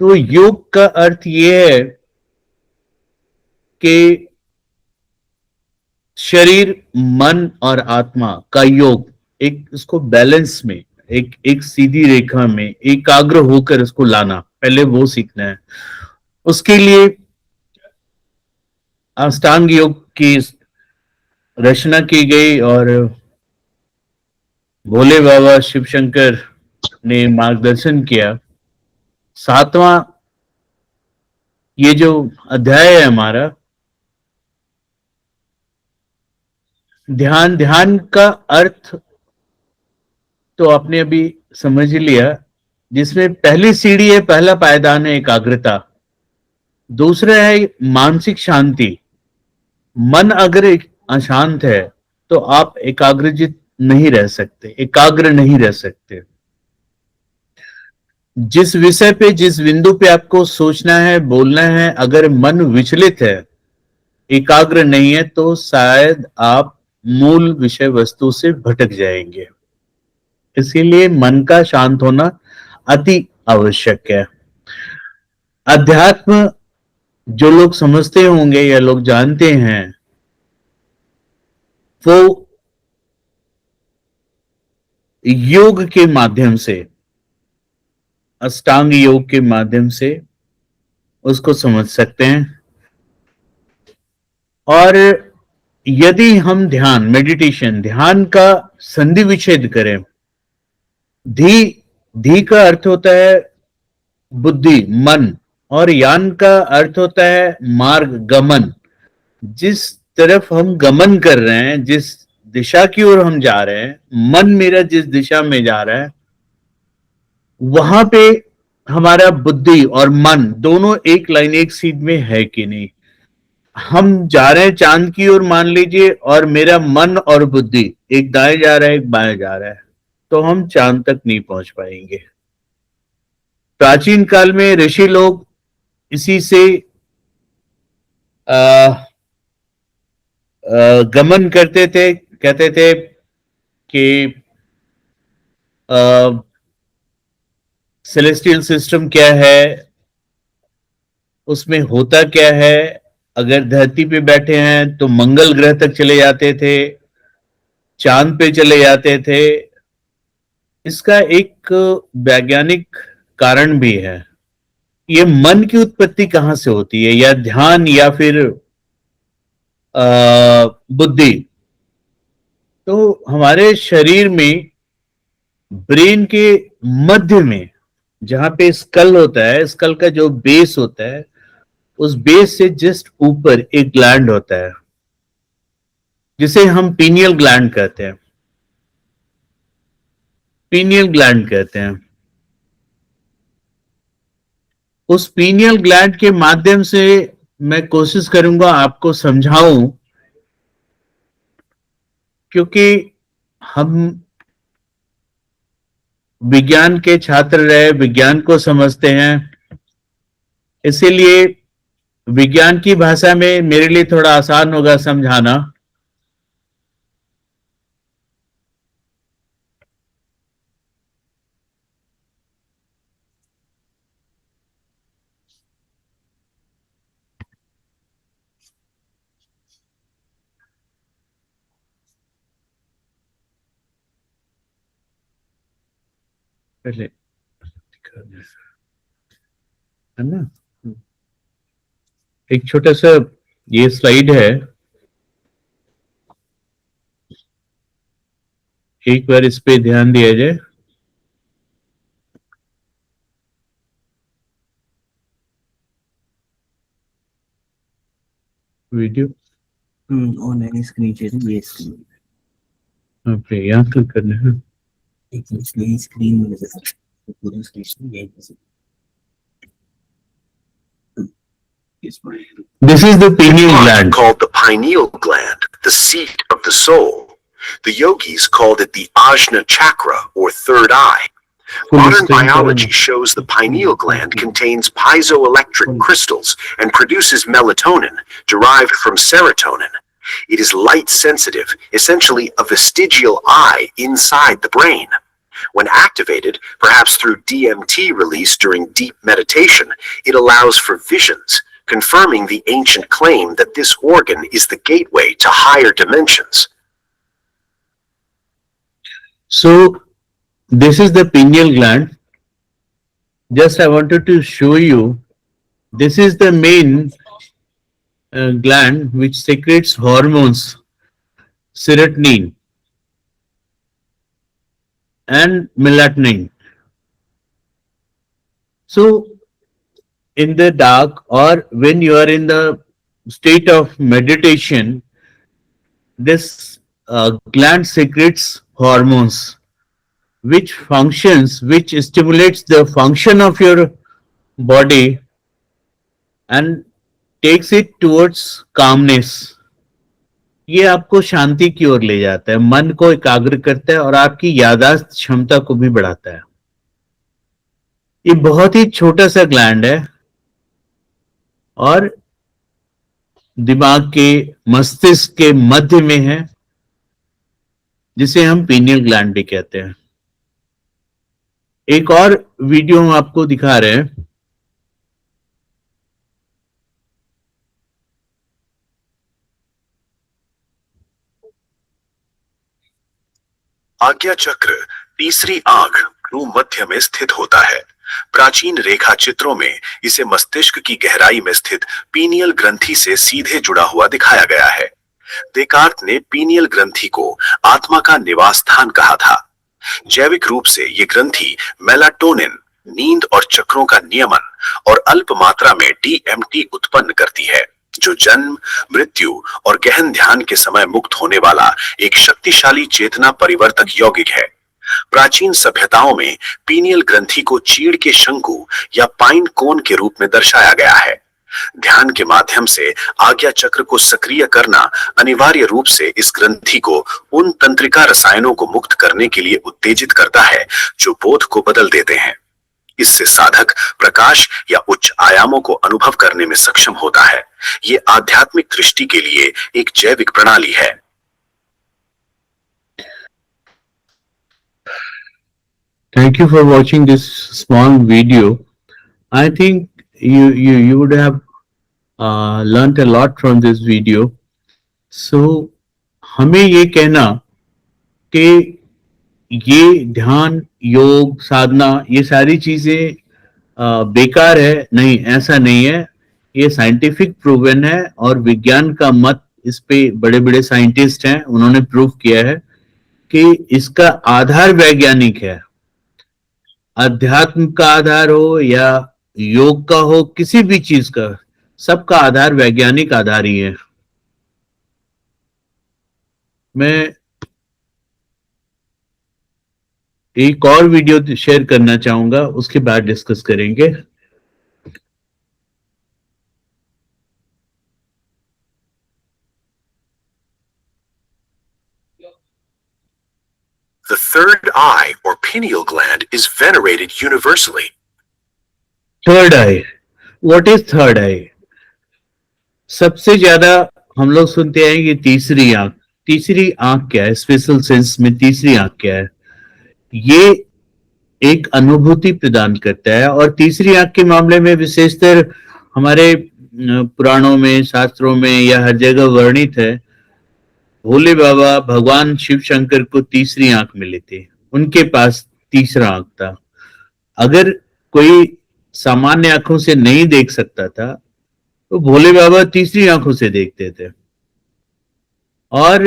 तो योग का अर्थ ये है कि शरीर, मन और आत्मा का योग, एक उसको बैलेंस में, एक एक सीधी रेखा में एकाग्र होकर उसको लाना, पहले वो सीखना है। उसके लिए अष्टांग योग की रचना की गई और भोले बाबा शिव शंकर ने मार्गदर्शन किया। 7वां ये जो अध्याय है हमारा, ध्यान। ध्यान का अर्थ तो आपने अभी समझ ही लिया, जिसमें पहली सीढ़ी है, पहला पायदान है एकाग्रता। दूसरा है मानसिक शांति। मन अगर अशांत है तो आप एकाग्रजित नहीं रह सकते, एकाग्र नहीं रह सकते। जिस विषय पे, जिस बिंदु पे आपको सोचना है, बोलना है, अगर मन विचलित है, एकाग्र नहीं है, तो शायद आप मूल विषय वस्तु से भटक जाएंगे। इसीलिए मन का शांत होना अति आवश्यक है। अध्यात्म जो लोग समझते होंगे या लोग जानते हैं, वो योग के माध्यम से, अष्टांग योग के माध्यम से उसको समझ सकते हैं। और यदि हम ध्यान, मेडिटेशन, ध्यान का संधि विच्छेद करें, धी, धी का अर्थ होता है बुद्धि, मन, और यान का अर्थ होता है मार्ग, गमन। जिस तरफ हम गमन कर रहे हैं, जिस दिशा की ओर हम जा रहे हैं, मन मेरा जिस दिशा में जा रहा है, वहां पे हमारा बुद्धि और मन दोनों एक लाइन, एक सीध में है कि नहीं। हम जा रहे हैं चांद की ओर मान लीजिए, और मेरा मन और बुद्धि एक दाएं जा रहा है, एक बाएं जा रहा है, तो हम चांद तक नहीं पहुंच पाएंगे। प्राचीन काल में ऋषि लोग इसी से गमन करते थे, कहते थे कि सेलेस्टियल सिस्टम क्या है, उसमें होता क्या है। अगर धरती पे बैठे हैं तो मंगल ग्रह तक चले जाते थे, चांद पे चले जाते थे। इसका एक वैज्ञानिक कारण भी है। ये मन की उत्पत्ति कहां से होती है, या ध्यान, या फिर बुद्धि। तो हमारे शरीर में ब्रेन के मध्य में, जहां पे स्कल होता है, स्कल का जो बेस होता है, उस बेस से जस्ट ऊपर एक ग्लैंड होता है जिसे हम पीनियल ग्लैंड कहते हैं। पीनियल ग्लैंड कहते हैं। उस पीनियल ग्लैंड के माध्यम से मैं कोशिश करूंगा आपको समझाऊं, क्योंकि हम विज्ञान के छात्र रहे, विज्ञान को समझते हैं, इसीलिए विज्ञान की भाषा में मेरे लिए थोड़ा आसान होगा समझाना। पहले है ना, एक छोटा सा ये स्लाइड है, एक बार इस पे ध्यान दिया जाए। वीडियो ऑनलाइन स्क्रीन शेयरिंग, ये स्क्रीन पे यहाँ क्लिक करना है। एक इसलिए स्क्रीन में नजर आता है, पूरा स्क्रीन यही नजर। This is the pineal gland. Called the pineal gland, the seat of the soul. The yogis called it the ajna chakra, or third eye. Modern biology shows the pineal gland contains piezoelectric crystals and produces melatonin, derived from serotonin. It is light sensitive, essentially a vestigial eye inside the brain. When activated, perhaps through DMT release during deep meditation, it allows for visions, confirming the ancient claim that this organ is the gateway to higher dimensions. So this is the pineal gland. Just I wanted to show you, this is the main gland which secretes hormones, serotonin and melatonin. So in the dark or when you are in the state of meditation, this gland secretes hormones which stimulates the function of your body and takes it towards calmness. ये आपको शांति की ओर ले जाता है, मन को एकाग्र करता है और आपकी याददाश्त क्षमता को भी बढ़ाता है. ये बहुत ही छोटा सा ग्लैंड है और दिमाग के मस्तिष्क के मध्य में है, जिसे हम पीनियल ग्लैंड भी कहते हैं. एक और वीडियो हम आपको दिखा रहे हैं. आज्ञा चक्र तीसरी आंख भ्रू मध्य में स्थित होता है. प्राचीन रेखा चित्रों में इसे मस्तिष्क की गहराई में स्थित पीनियल ग्रंथि से सीधे जुड़ा हुआ दिखाया गया है. देकार्त ने पीनियल ग्रंथि को आत्मा का निवास स्थान कहा था. जैविक रूप से ये ग्रंथि मेलाटोनिन, नींद और चक्रों का नियमन और अल्प मात्रा में डीएमटी उत्पन्न करती है, जो जन्म, मृत्यु और गहन ध्यान के समय मुक्त होने वाला एक शक्तिशाली चेतना परिवर्तक यौगिक है. प्राचीन सभ्यताओं में पीनियल ग्रंथि को चीड़ के शंकु या पाइन कोन के रूप में दर्शाया गया है. ध्यान के माध्यम से आज्ञा चक्र को सक्रिय करना अनिवार्य रूप से इस ग्रंथि को उन तंत्रिका रसायनों को मुक्त करने के लिए उत्तेजित करता है जो बोध को बदल देते हैं. इससे साधक प्रकाश या उच्च आयामों को अनुभव करने में सक्षम होता है. ये आध्यात्मिक दृष्टि के लिए एक जैविक प्रणाली है. Thank you for watching this small video. I think you would have learnt a lot from this video. So हमें ये कहना कि ये ध्यान, योग, साधना, ये सारी चीजें बेकार है, नहीं, ऐसा नहीं है. ये साइंटिफिक प्रूवन है और विज्ञान का मत, इस पे बड़े बड़े साइंटिस्ट हैं, उन्होंने प्रूव किया है कि इसका आधार वैज्ञानिक है. अध्यात्म का आधार हो या योग का हो, किसी भी चीज का, सबका आधार वैज्ञानिक आधार ही है. मैं एक और वीडियो शेयर करना चाहूंगा, उसके बाद डिस्कस करेंगे. The third eye or pineal gland is venerated universally. Third eye, what is third eye? सबसे ज्यादा हम लोग सुनते हैं कि तीसरी आंख. तीसरी आंख क्या है? स्पेशल सेंस में तीसरी आंख क्या है? ये एक अनुभूति प्रदान करता है. और तीसरी आंख के मामले में विशेषतर हमारे पुराणों में, शास्त्रों में या हर जगह वर्णित है. भोले बाबा, भगवान शिव शंकर को तीसरी आंख मिली थी, उनके पास तीसरा आंख था. अगर कोई सामान्य आंखों से नहीं देख सकता था तो भोले बाबा तीसरी आंखों से देखते थे. और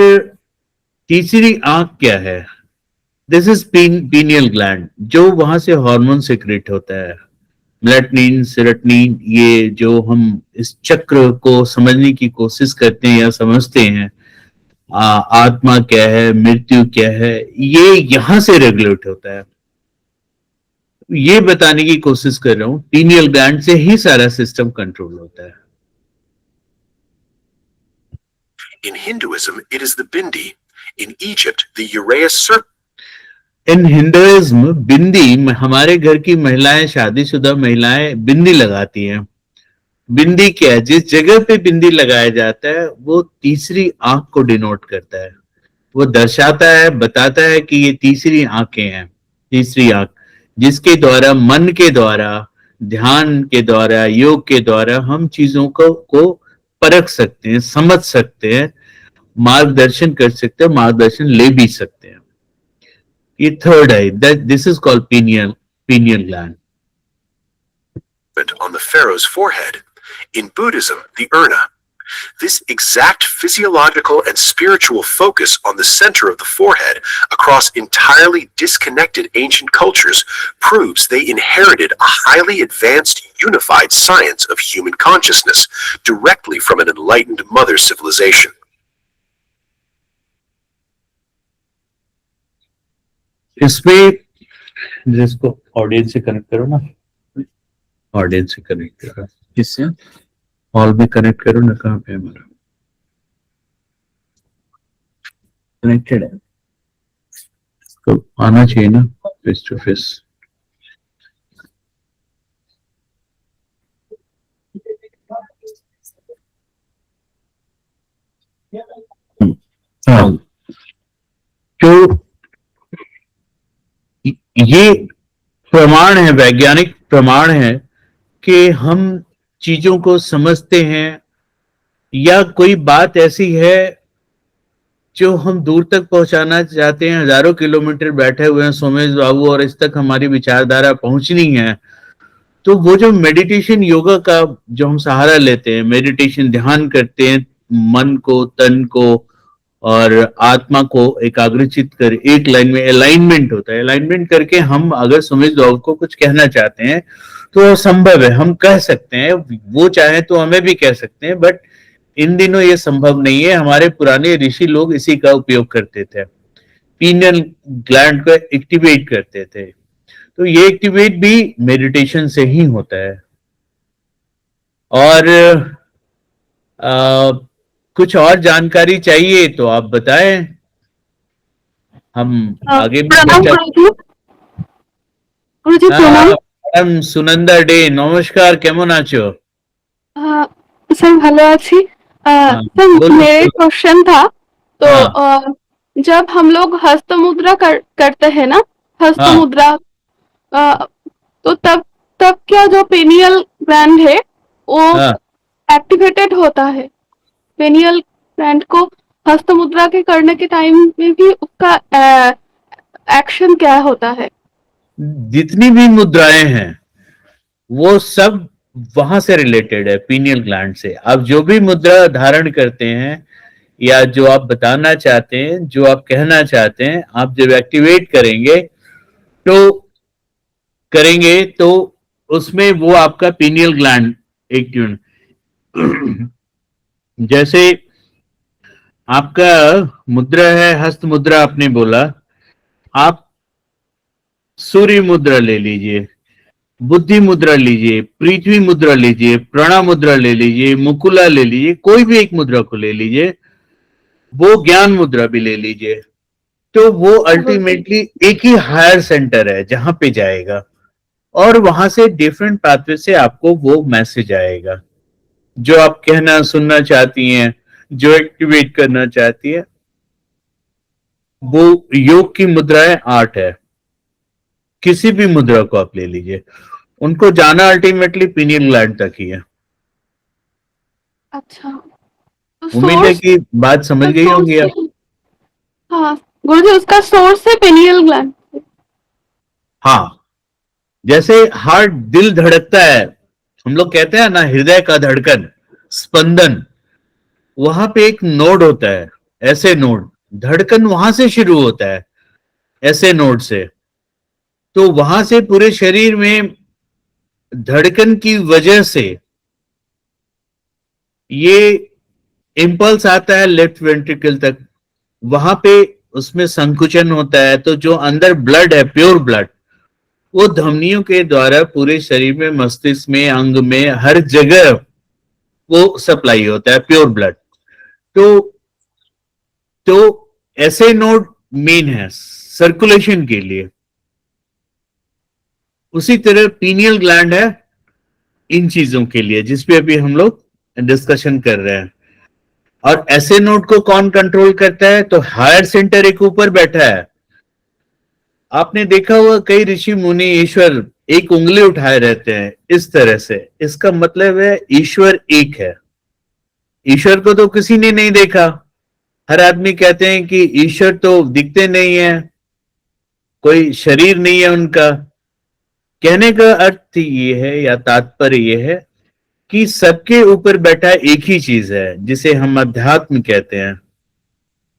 तीसरी आंख क्या है? दिस इज पीनियल ग्लैंड, जो वहां से हार्मोन सिक्रेट होता है, मेलाटोनिन, सेरोटोनिन. ये जो हम इस चक्र को समझने की कोशिश करते हैं या समझते हैं, आत्मा क्या है, मृत्यु क्या है, ये यहां से रेगुलेट होता है. ये बताने की कोशिश कर रहा हूं, पीनियल ग्लैंड से ही सारा सिस्टम कंट्रोल होता है. In Hinduism, it is the bindi. In Egypt, the uraeus serpent. In Hinduism bindi, हमारे घर की महिलाएं, शादीशुदा महिलाएं बिंदी लगाती हैं. बिंदी क्या है? जिस जगह पे बिंदी लगाया जाता है वो तीसरी आंख को डिनोट करता है. वो दर्शाता है, बताता है कि ये तीसरी आंखें हैं. तीसरी आंख, जिसके द्वारा, मन के द्वारा, ध्यान के द्वारा, योग के द्वारा हम चीजों को परख सकते हैं, समझ सकते हैं, मार्गदर्शन कर सकते हैं, मार्गदर्शन ले भी सकते हैं। ये third I, this is called pineal gland. On the pharaoh's forehead. In Buddhism, the urna. This exact physiological and spiritual focus on the center of the forehead across entirely disconnected ancient cultures proves they inherited a highly advanced unified science of human consciousness directly from an enlightened mother civilization. इसमें जिसको audience से connect करो ना, audience से connect करो, किससे hall में connect करो ना, कहाँ पे हमारा कनेक्टेड है तो आना चाहिए ना फेस टू फेस। हाँ, तो ये प्रमाण है, वैज्ञानिक प्रमाण है कि हम चीजों को समझते हैं, या कोई बात ऐसी है जो हम दूर तक पहुंचाना चाहते हैं, हजारों किलोमीटर बैठे हुए हैं सोमेश बाबू, और इस तक हमारी विचारधारा पहुंचनी है, तो वो जो मेडिटेशन योगा का जो हम सहारा लेते हैं, मेडिटेशन ध्यान करते हैं, मन को, तन को और आत्मा को एकाग्रचित कर एक लाइन में अलाइनमेंट होता है, अलाइनमेंट करके हम अगर सुमेश बाबू को कुछ कहना चाहते हैं तो संभव है, हम कह सकते हैं, वो चाहे तो हमें भी कह सकते हैं, बट इन दिनों ये संभव नहीं है। हमारे पुराने ऋषि लोग इसी का उपयोग करते थे, पीनियल ग्लैंड को एक्टिवेट करते थे, तो ये एक्टिवेट भी मेडिटेशन से ही होता है। और कुछ और जानकारी चाहिए तो आप बताएं, हम आगे भी मैडम सुनंदा डे, नमस्कार, केमन आछो? सर ভালো আছি। सर मेरे क्वेश्चन था, तो जब हम लोग हस्त मुद्रा करते हैं ना, हस्त मुद्रा, तो तब क्या जो पेनियल ग्लैंड है वो एक्टिवेटेड होता है? पेनियल ग्लैंड को हस्त मुद्रा के करने के टाइम में भी उसका एक्शन क्या होता है? जितनी भी मुद्राएं हैं वो सब वहां से रिलेटेड है, पीनियल ग्लैंड से। आप जो भी मुद्रा धारण करते हैं या जो आप बताना चाहते हैं, जो आप कहना चाहते हैं, आप जब एक्टिवेट करेंगे तो उसमें वो आपका पीनियल ग्लैंड एक्टिव, जैसे आपका मुद्रा है हस्त मुद्रा, आपने बोला, आप सूर्य मुद्रा ले लीजिए, बुद्धि मुद्रा लीजिए, पृथ्वी मुद्रा लीजिए, प्रणा मुद्रा ले लीजिए, मुकुला ले लीजिए, कोई भी एक मुद्रा को ले लीजिए, वो ज्ञान मुद्रा भी ले लीजिए, तो वो अल्टीमेटली एक ही हायर सेंटर है जहां पे जाएगा, और वहां से डिफरेंट पाथवे से आपको वो मैसेज आएगा जो आप कहना सुनना चाहती हैं, जो एक्टिवेट करना चाहती है। वो योग की मुद्राएं 8 है, किसी भी मुद्रा को आप ले लीजिए, उनको जाना अल्टीमेटली पीनियल ग्लैंड तक ही है। अच्छा, उम्मीद है कि बात समझ गई होंगी आप। हाँ गुरुजी, उसका सोर्स है पेनियल ग्लैंड। हाँ, जैसे हार्ट, दिल धड़कता है, हम लोग कहते हैं ना हृदय का धड़कन, स्पंदन, वहां पे एक नोड होता है, ऐसे नोड, धड़कन वहां से शुरू होता है, ऐसे नोड से, तो वहां से पूरे शरीर में धड़कन की वजह से ये इंपल्स आता है लेफ्ट वेंट्रिकल तक, वहां पे उसमें संकुचन होता है, तो जो अंदर ब्लड है, प्योर ब्लड, वो धमनियों के द्वारा पूरे शरीर में, मस्तिष्क में, अंग में, हर जगह वो सप्लाई होता है, प्योर ब्लड। तो ऐसे नोड मेन है सर्कुलेशन के लिए। उसी तरह पीनियल ग्लैंड है इन चीजों के लिए, जिसपे अभी हम लोग डिस्कशन कर रहे हैं। और ऐसे नोड को कौन कंट्रोल करता है? तो हायर सेंटर एक ऊपर बैठा है, आपने देखा हुआ कई ऋषि मुनि ईश्वर एक उंगली उठाए रहते हैं इस तरह से, इसका मतलब है ईश्वर एक है। ईश्वर को तो किसी ने नहीं देखा। हर आदमी कहते हैं कि ईश्वर तो दिखते नहीं है, कोई शरीर नहीं है उनका। कहने का अर्थ ये है या तात्पर्य ये है कि सबके ऊपर बैठा एक ही चीज है जिसे हम अध्यात्म कहते हैं।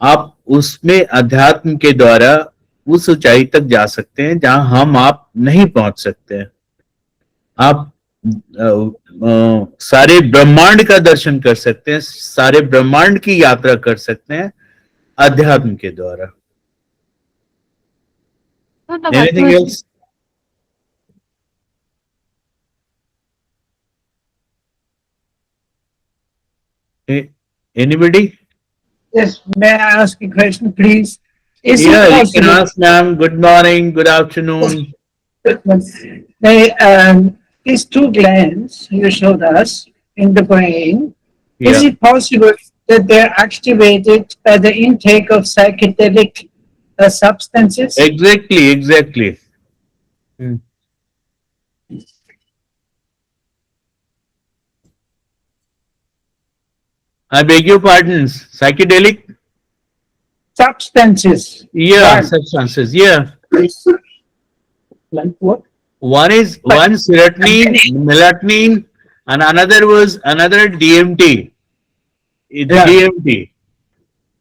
आप उसमें अध्यात्म के द्वारा उस ऊंचाई तक जा सकते हैं जहां हम आप नहीं पहुंच सकते हैं। आप सारे ब्रह्मांड का दर्शन कर सकते हैं, सारे ब्रह्मांड की यात्रा कर सकते हैं अध्यात्म के द्वारा। Anything else? Anybody? Yes, may I ask a question, please? Is Yeah, it you can possible? ask, ma'am. Good morning, good afternoon. These two glands you showed us in the brain, is Yeah. it possible that they're activated by the intake of psychedelic substances? Exactly, exactly. I beg your pardons. Psychedelic? Substances. Yeah, Drugs. substances. Yeah. Like what? One serotonin, melatonin, and another DMT. It's Yeah. DMT.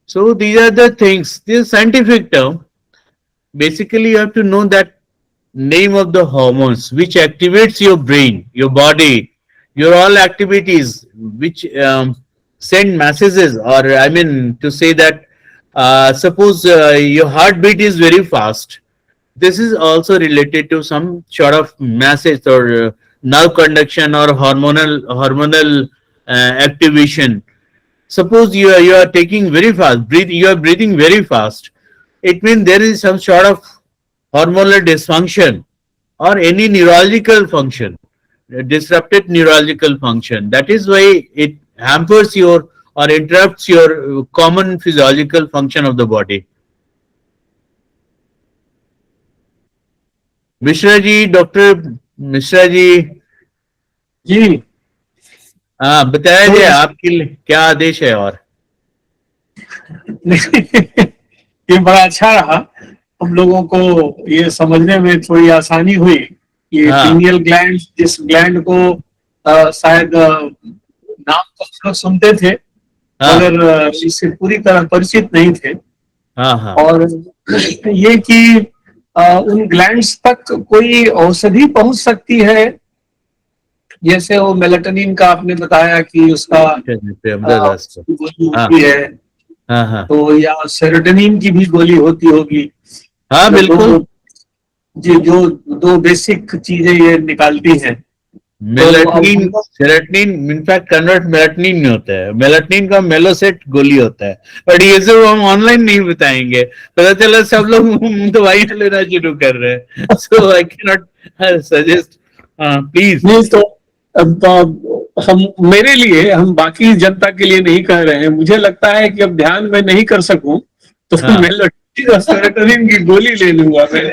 So these are the things. This is scientific term. Basically, you have to know that name of the hormones which activates your brain, your body, your all activities, which send messages, or I mean to say that suppose your heartbeat is very fast. This is also related to some sort of message or nerve conduction or hormonal activation. Suppose you are taking very fast, you are breathing very fast. It means there is some sort of hormonal dysfunction or any neurological function, disrupted neurological function. That is why it hampers your or interrupts your common physiological function of the body. Mishra ji, doctor Mishra ji, जी हाँ बताया जाए आपके लिए क्या आदेश है। और ये बड़ा अच्छा रहा, हम लोगों को ये समझने में थोड़ी आसानी हुई। ये हाँ। पीनियल ग्लैंड, जिस ग्लैंड को शायद नाम तो हम लोग सुनते थे, हाँ। मगर इससे पूरी तरह परिचित नहीं थे। हाँ हाँ और ये कि उन ग्लैंड्स तक कोई औषधि पहुंच सकती है, जैसे वो मेलाटोनिन का आपने बताया कि उसका प्रेमदास को। गोली हाँ होती है, हाँ हाँ तो या सेरोटोनिन की भी गोली होती होगी। हाँ बिल्कुल। जी, जो दो बेसिक चीजें ये निकालती हैं। Melatonin serotonin in fact convert melatonin में होता है, मेलाटोनिन का मेलोसेट गोली होता है। बट ये सब हम ऑनलाइन नहीं बताएंगे, पता चला सब लोग दवाइयां लेना शुरू कर रहे हैं। So I can not suggest, please. नहीं तो हम मेरे लिए, हम बाकी जनता के लिए नहीं कह रहे हैं। मुझे लगता है कि अब ध्यान में नहीं कर सकूं तो मैं सेरोटोनिन की गोली ले लूंगा मैं।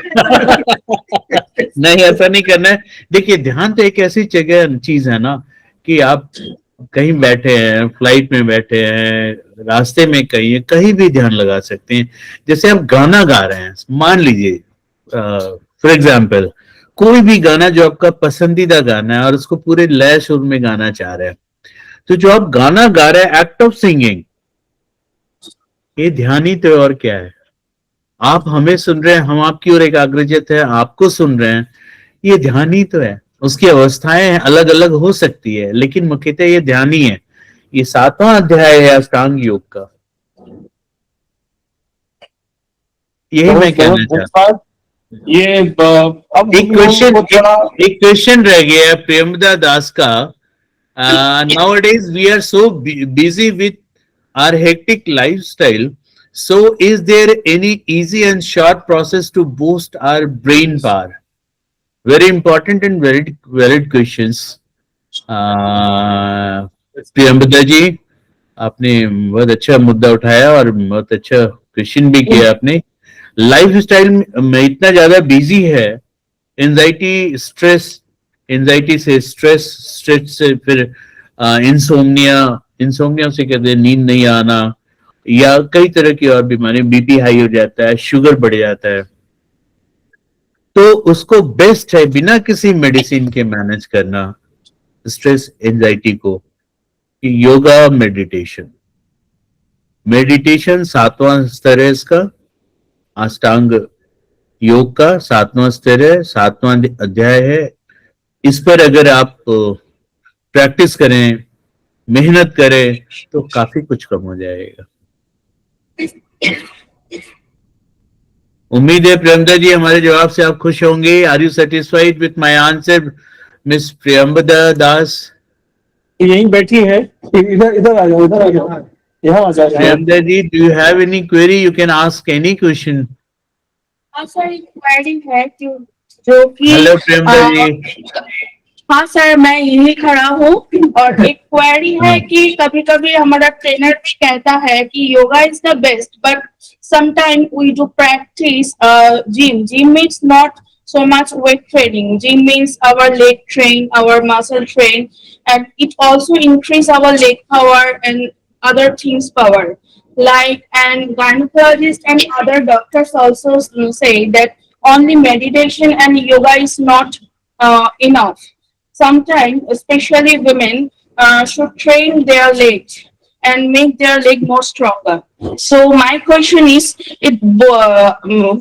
नहीं, ऐसा नहीं करना है। देखिए, ध्यान तो एक ऐसी जगह चीज है ना कि आप कहीं बैठे हैं, फ्लाइट में बैठे हैं, रास्ते में कहीं भी ध्यान लगा सकते हैं। जैसे आप गाना गा रहे हैं, मान लीजिए फॉर एग्जाम्पल कोई भी गाना जो आपका पसंदीदा गाना है और उसको पूरे लय सुर में गाना चाह रहे हैं, तो जो आप गाना गा रहे हैं, एक्ट ऑफ सिंगिंग, ये ध्यान ही तो और क्या है। आप हमें सुन रहे हैं, हम आपकी ओर एकाग्रचित है, आपको सुन रहे हैं, ये ध्यान ही तो है। उसकी अवस्थाएं अलग अलग हो सकती है, लेकिन मुख्यतः ये ध्यान ही है। ये 7वां अध्याय है अष्टांग योग का। यही मैं कहना चाहता हूँ। ये अब एक क्वेश्चन रह गया है प्रेमदा दास का। Nowadays we are so busy with our hectic lifestyle. So is there any easy and short process to boost our brain power? Very important and very valid questions. Priyambada जी, आपने बहुत अच्छा मुद्दा उठाया और बहुत अच्छा क्वेश्चन भी किया आपने। लाइफ स्टाइल में इतना ज्यादा बिजी है, एंजाइटी स्ट्रेस, एंजाइटी से स्ट्रेस, स्ट्रेस से फिर इंसोम्निया, इंसोम्निया से कहते हैं नींद नहीं आना, या कई तरह की और बीमारी, बीपी हाई हो जाता है, शुगर बढ़ जाता है। तो उसको बेस्ट है बिना किसी मेडिसिन के मैनेज करना स्ट्रेस एंजाइटी को, कि योगा मेडिटेशन। मेडिटेशन 7वां स्तर है इसका, अष्टांग योग का 7वां स्तर है, 7वां अध्याय है। इस पर अगर आप प्रैक्टिस करें, मेहनत करें, तो काफी कुछ कम हो जाएगा। उम्मीद है प्रियंका जी हमारे जवाब से आप खुश होंगे। Are you satisfied with my answer miss Priyambada Das? यहीं बैठी है, इधर इधर आ जाओ, इधर आ जाओ, यहाँ आ जाओ। Priyanka ji, do you have any query? You can ask any question. Sir एक क्वेरी है कि जो कि हेलो प्रियंका जी। हाँ सर, मैं यही खड़ा हूँ और एक क्वेरी है कि कभी कभी हमारा ट्रेनर भी कहता है कि yoga is the best, but sometime we do practice gym. Gym means not so much weight training. Gym means our leg train, our muscle train, and it also increase our leg power and other things power. Like, and gynecologists and other doctors also say that only meditation and yoga is not enough. Sometimes, especially women, should train their legs and make their leg more stronger. So my question is,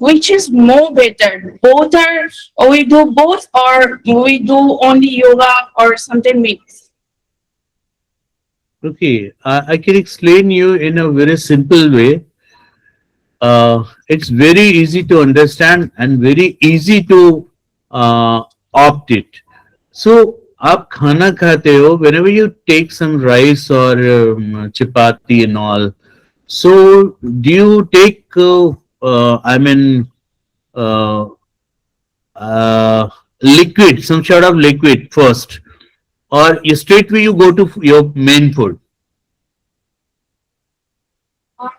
which is more better? Both are, or we do both, or we do only yoga, or something mix? Okay, I can explain you in a very simple way. It's very easy to understand and very easy to opt it. So आप खाना खाते हो, whenever you take some rice or chapati and all, so do you take I mean uh, liquid, some sort of liquid first, or you straightway you go to your main food?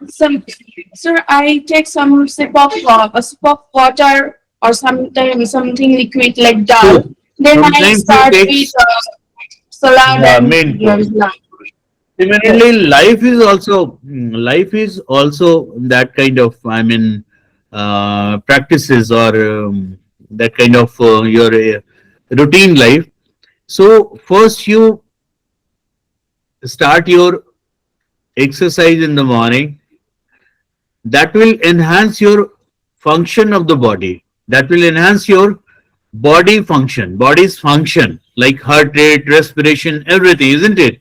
Some, sir, I take some sip of a sip of water or sometimes something liquid like dal. Then I Sometimes you start take with salad and main food. lunch. Similarly, life is also that kind of, I mean, practices or that kind of your routine life. So first you start your exercise in the morning. That will enhance your function of the body. That will enhance your body's function, like heart rate, respiration, everything, isn't it?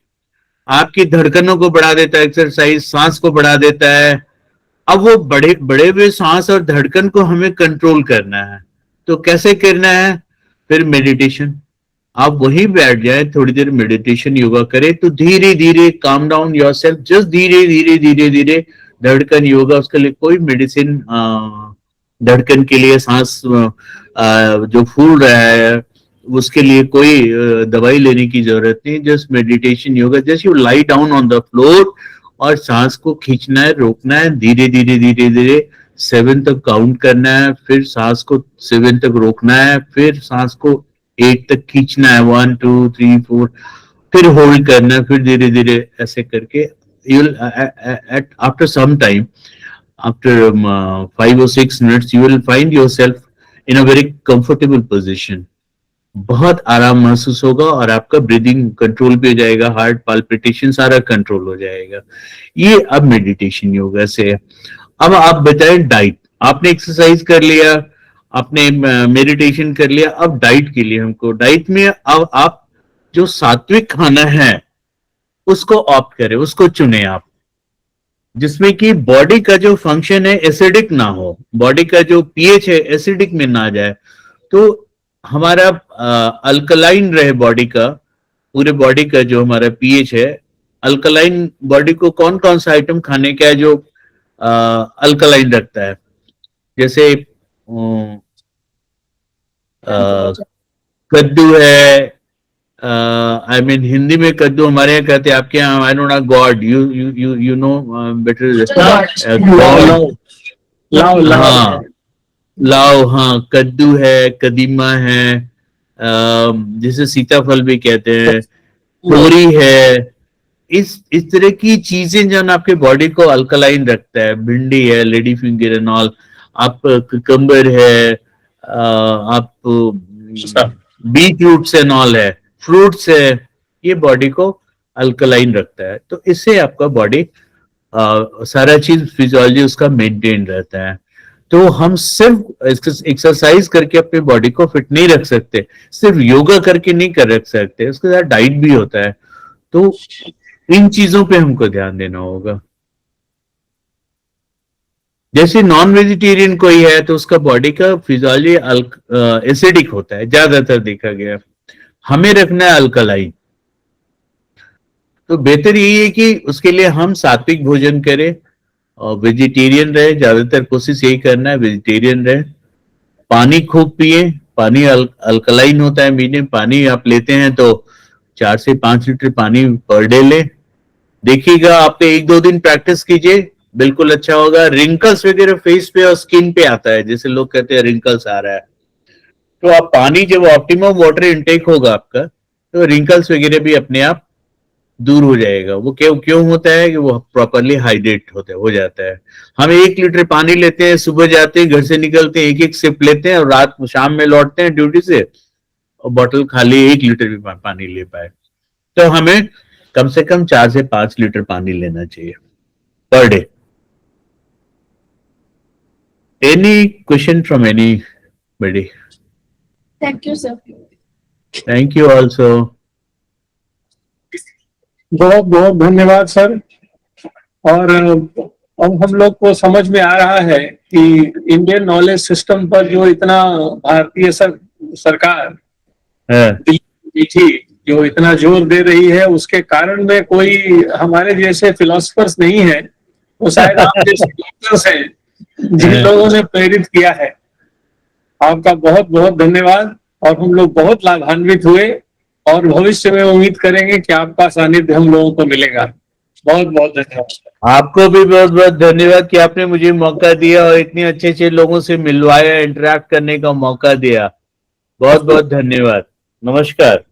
आपकी धड़कनों को बढ़ा देता है exercise, सांस को बढ़ा देता है। अब वो बड़े बड़े हुए सांस और धड़कन को हमें कंट्रोल करना है, तो कैसे करना है? फिर मेडिटेशन। आप वहीं बैठ जाए, थोड़ी देर मेडिटेशन योगा करें, तो धीरे धीरे काम डाउन योरसेल्फ, जस्ट धीरे धीरे धीरे धीरे धड़कन योगा। उसके लिए कोई मेडिसिन, धड़कन के लिए सांस जो फूल रहा है उसके लिए कोई दवाई लेने की जरूरत नहीं। Just meditation yoga, just you lie down on the floor और सांस को खींचना है, रोकना है, धीरे धीरे धीरे धीरे 7 तक काउंट करना है, फिर सांस को 7 तक रोकना है, फिर सांस को 8 तक खींचना है, 1 2 3 4, फिर होल्ड करना है, फिर धीरे धीरे ऐसे करके you will after some time, after 5 or 6 minutes you will find yourself in a very comfortable position. बहुत आराम महसूस होगा और आपका ब्रीदिंग कंट्रोल पे हो जाएगा, हार्ट पाल्पिटेशन सारा कंट्रोल हो जाएगा। ये अब मेडिटेशन योगा से है। अब आप बताएं डाइट। आपने एक्सरसाइज कर लिया, आपने मेडिटेशन कर लिया, अब डाइट के लिए हमको, डाइट में अब आप जो सात्विक खाना है उसको ऑप्ट करें, उसको चुने आप, जिसमें कि बॉडी का जो फंक्शन है एसिडिक ना हो, बॉडी का जो पीएच है एसिडिक में ना जाए, तो हमारा अल्कलाइन रहे बॉडी का, पूरे बॉडी का जो हमारा पीएच है अल्कलाइन। बॉडी को कौन कौन सा आइटम खाने का है जो अल्कलाइन रखता है? जैसे कद्दू है, आई मीन हिंदी में कद्दू हमारे यहाँ कहते हैं, आपके यहाँ I don't know, God, you know better, लाव लाव हाँ, लाव, हाँ, कद्दू है, कदीमा है, जिसे सीताफल भी कहते हैं, तोरी है। इस तरह की चीजें जो है ना आपके बॉडी को अल्कलाइन रखता है। भिंडी है, लेडी फिंगर एंड ऑल, आप कुकम्बर है, आप बीट रूट्स एंड ऑल है, फ्रूट्स है, ये बॉडी को अल्कलाइन रखता है। तो इससे आपका बॉडी सारा चीज फिजियोलॉजी उसका मेंटेन रहता है। तो हम सिर्फ एक्सरसाइज करके अपने बॉडी को फिट नहीं रख सकते, सिर्फ योगा करके नहीं कर रख सकते, उसके साथ डाइट भी होता है। तो इन चीजों पे हमको ध्यान देना होगा। जैसे नॉन वेजिटेरियन कोई है तो उसका बॉडी का फिजियोलॉजी एसिडिक होता है, ज्यादातर देखा गया। हमें रखना है अल्कलाइन। तो बेहतर यही है कि उसके लिए हम सात्विक भोजन करें और वेजिटेरियन रहे, ज्यादातर कोशिश यही करना है वेजिटेरियन रहे। पानी खूब पिए, पानी अल्कलाइन होता है। मीडियम पानी आप लेते हैं तो 4 से 5 लीटर पानी पर डे ले। देखिएगा, आप 1-2 दिन प्रैक्टिस कीजिए, बिल्कुल अच्छा होगा। रिंकल्स वगैरह फेस पे और स्किन पे आता है, जैसे लोग कहते हैं रिंकल्स आ रहा है, तो आप पानी जब ऑप्टिमम वाटर इनटेक होगा आपका, तो रिंकल्स वगैरह भी अपने आप दूर हो जाएगा। वो क्यों क्यों होता है कि वो प्रॉपरली हाइड्रेट हो जाता है। हम 1 लीटर पानी लेते हैं, सुबह जाते हैं, घर से निकलते हैं, एक सिप लेते हैं और रात शाम में लौटते हैं ड्यूटी से और बॉटल खाली 1 लीटर भी पानी ले पाए। तो हमें कम से कम 4 से 5 लीटर पानी लेना चाहिए per day. Any question from anybody? Thank you sir. Thank you also. बहुत बहुत धन्यवाद सर। और अब हम लोग को समझ में आ रहा है कि इंडियन नॉलेज सिस्टम पर जो इतना भारतीय सरकार थी जो इतना जोर दे रही है, उसके कारण में कोई हमारे जैसे फिलोसफर्स नहीं है, वो शायद आप जैसे डॉक्टर्स हैं जिन लोगों ने प्रेरित किया है। आपका बहुत बहुत धन्यवाद और हम लोग बहुत लाभान्वित हुए और भविष्य में उम्मीद करेंगे कि आपका सानिध्य हम लोगों को मिलेगा। बहुत बहुत धन्यवाद। आपको भी बहुत बहुत धन्यवाद कि आपने मुझे मौका दिया और इतने अच्छे अच्छे लोगों से मिलवाया, इंटरेक्ट करने का मौका दिया। बहुत बहुत धन्यवाद। नमस्कार।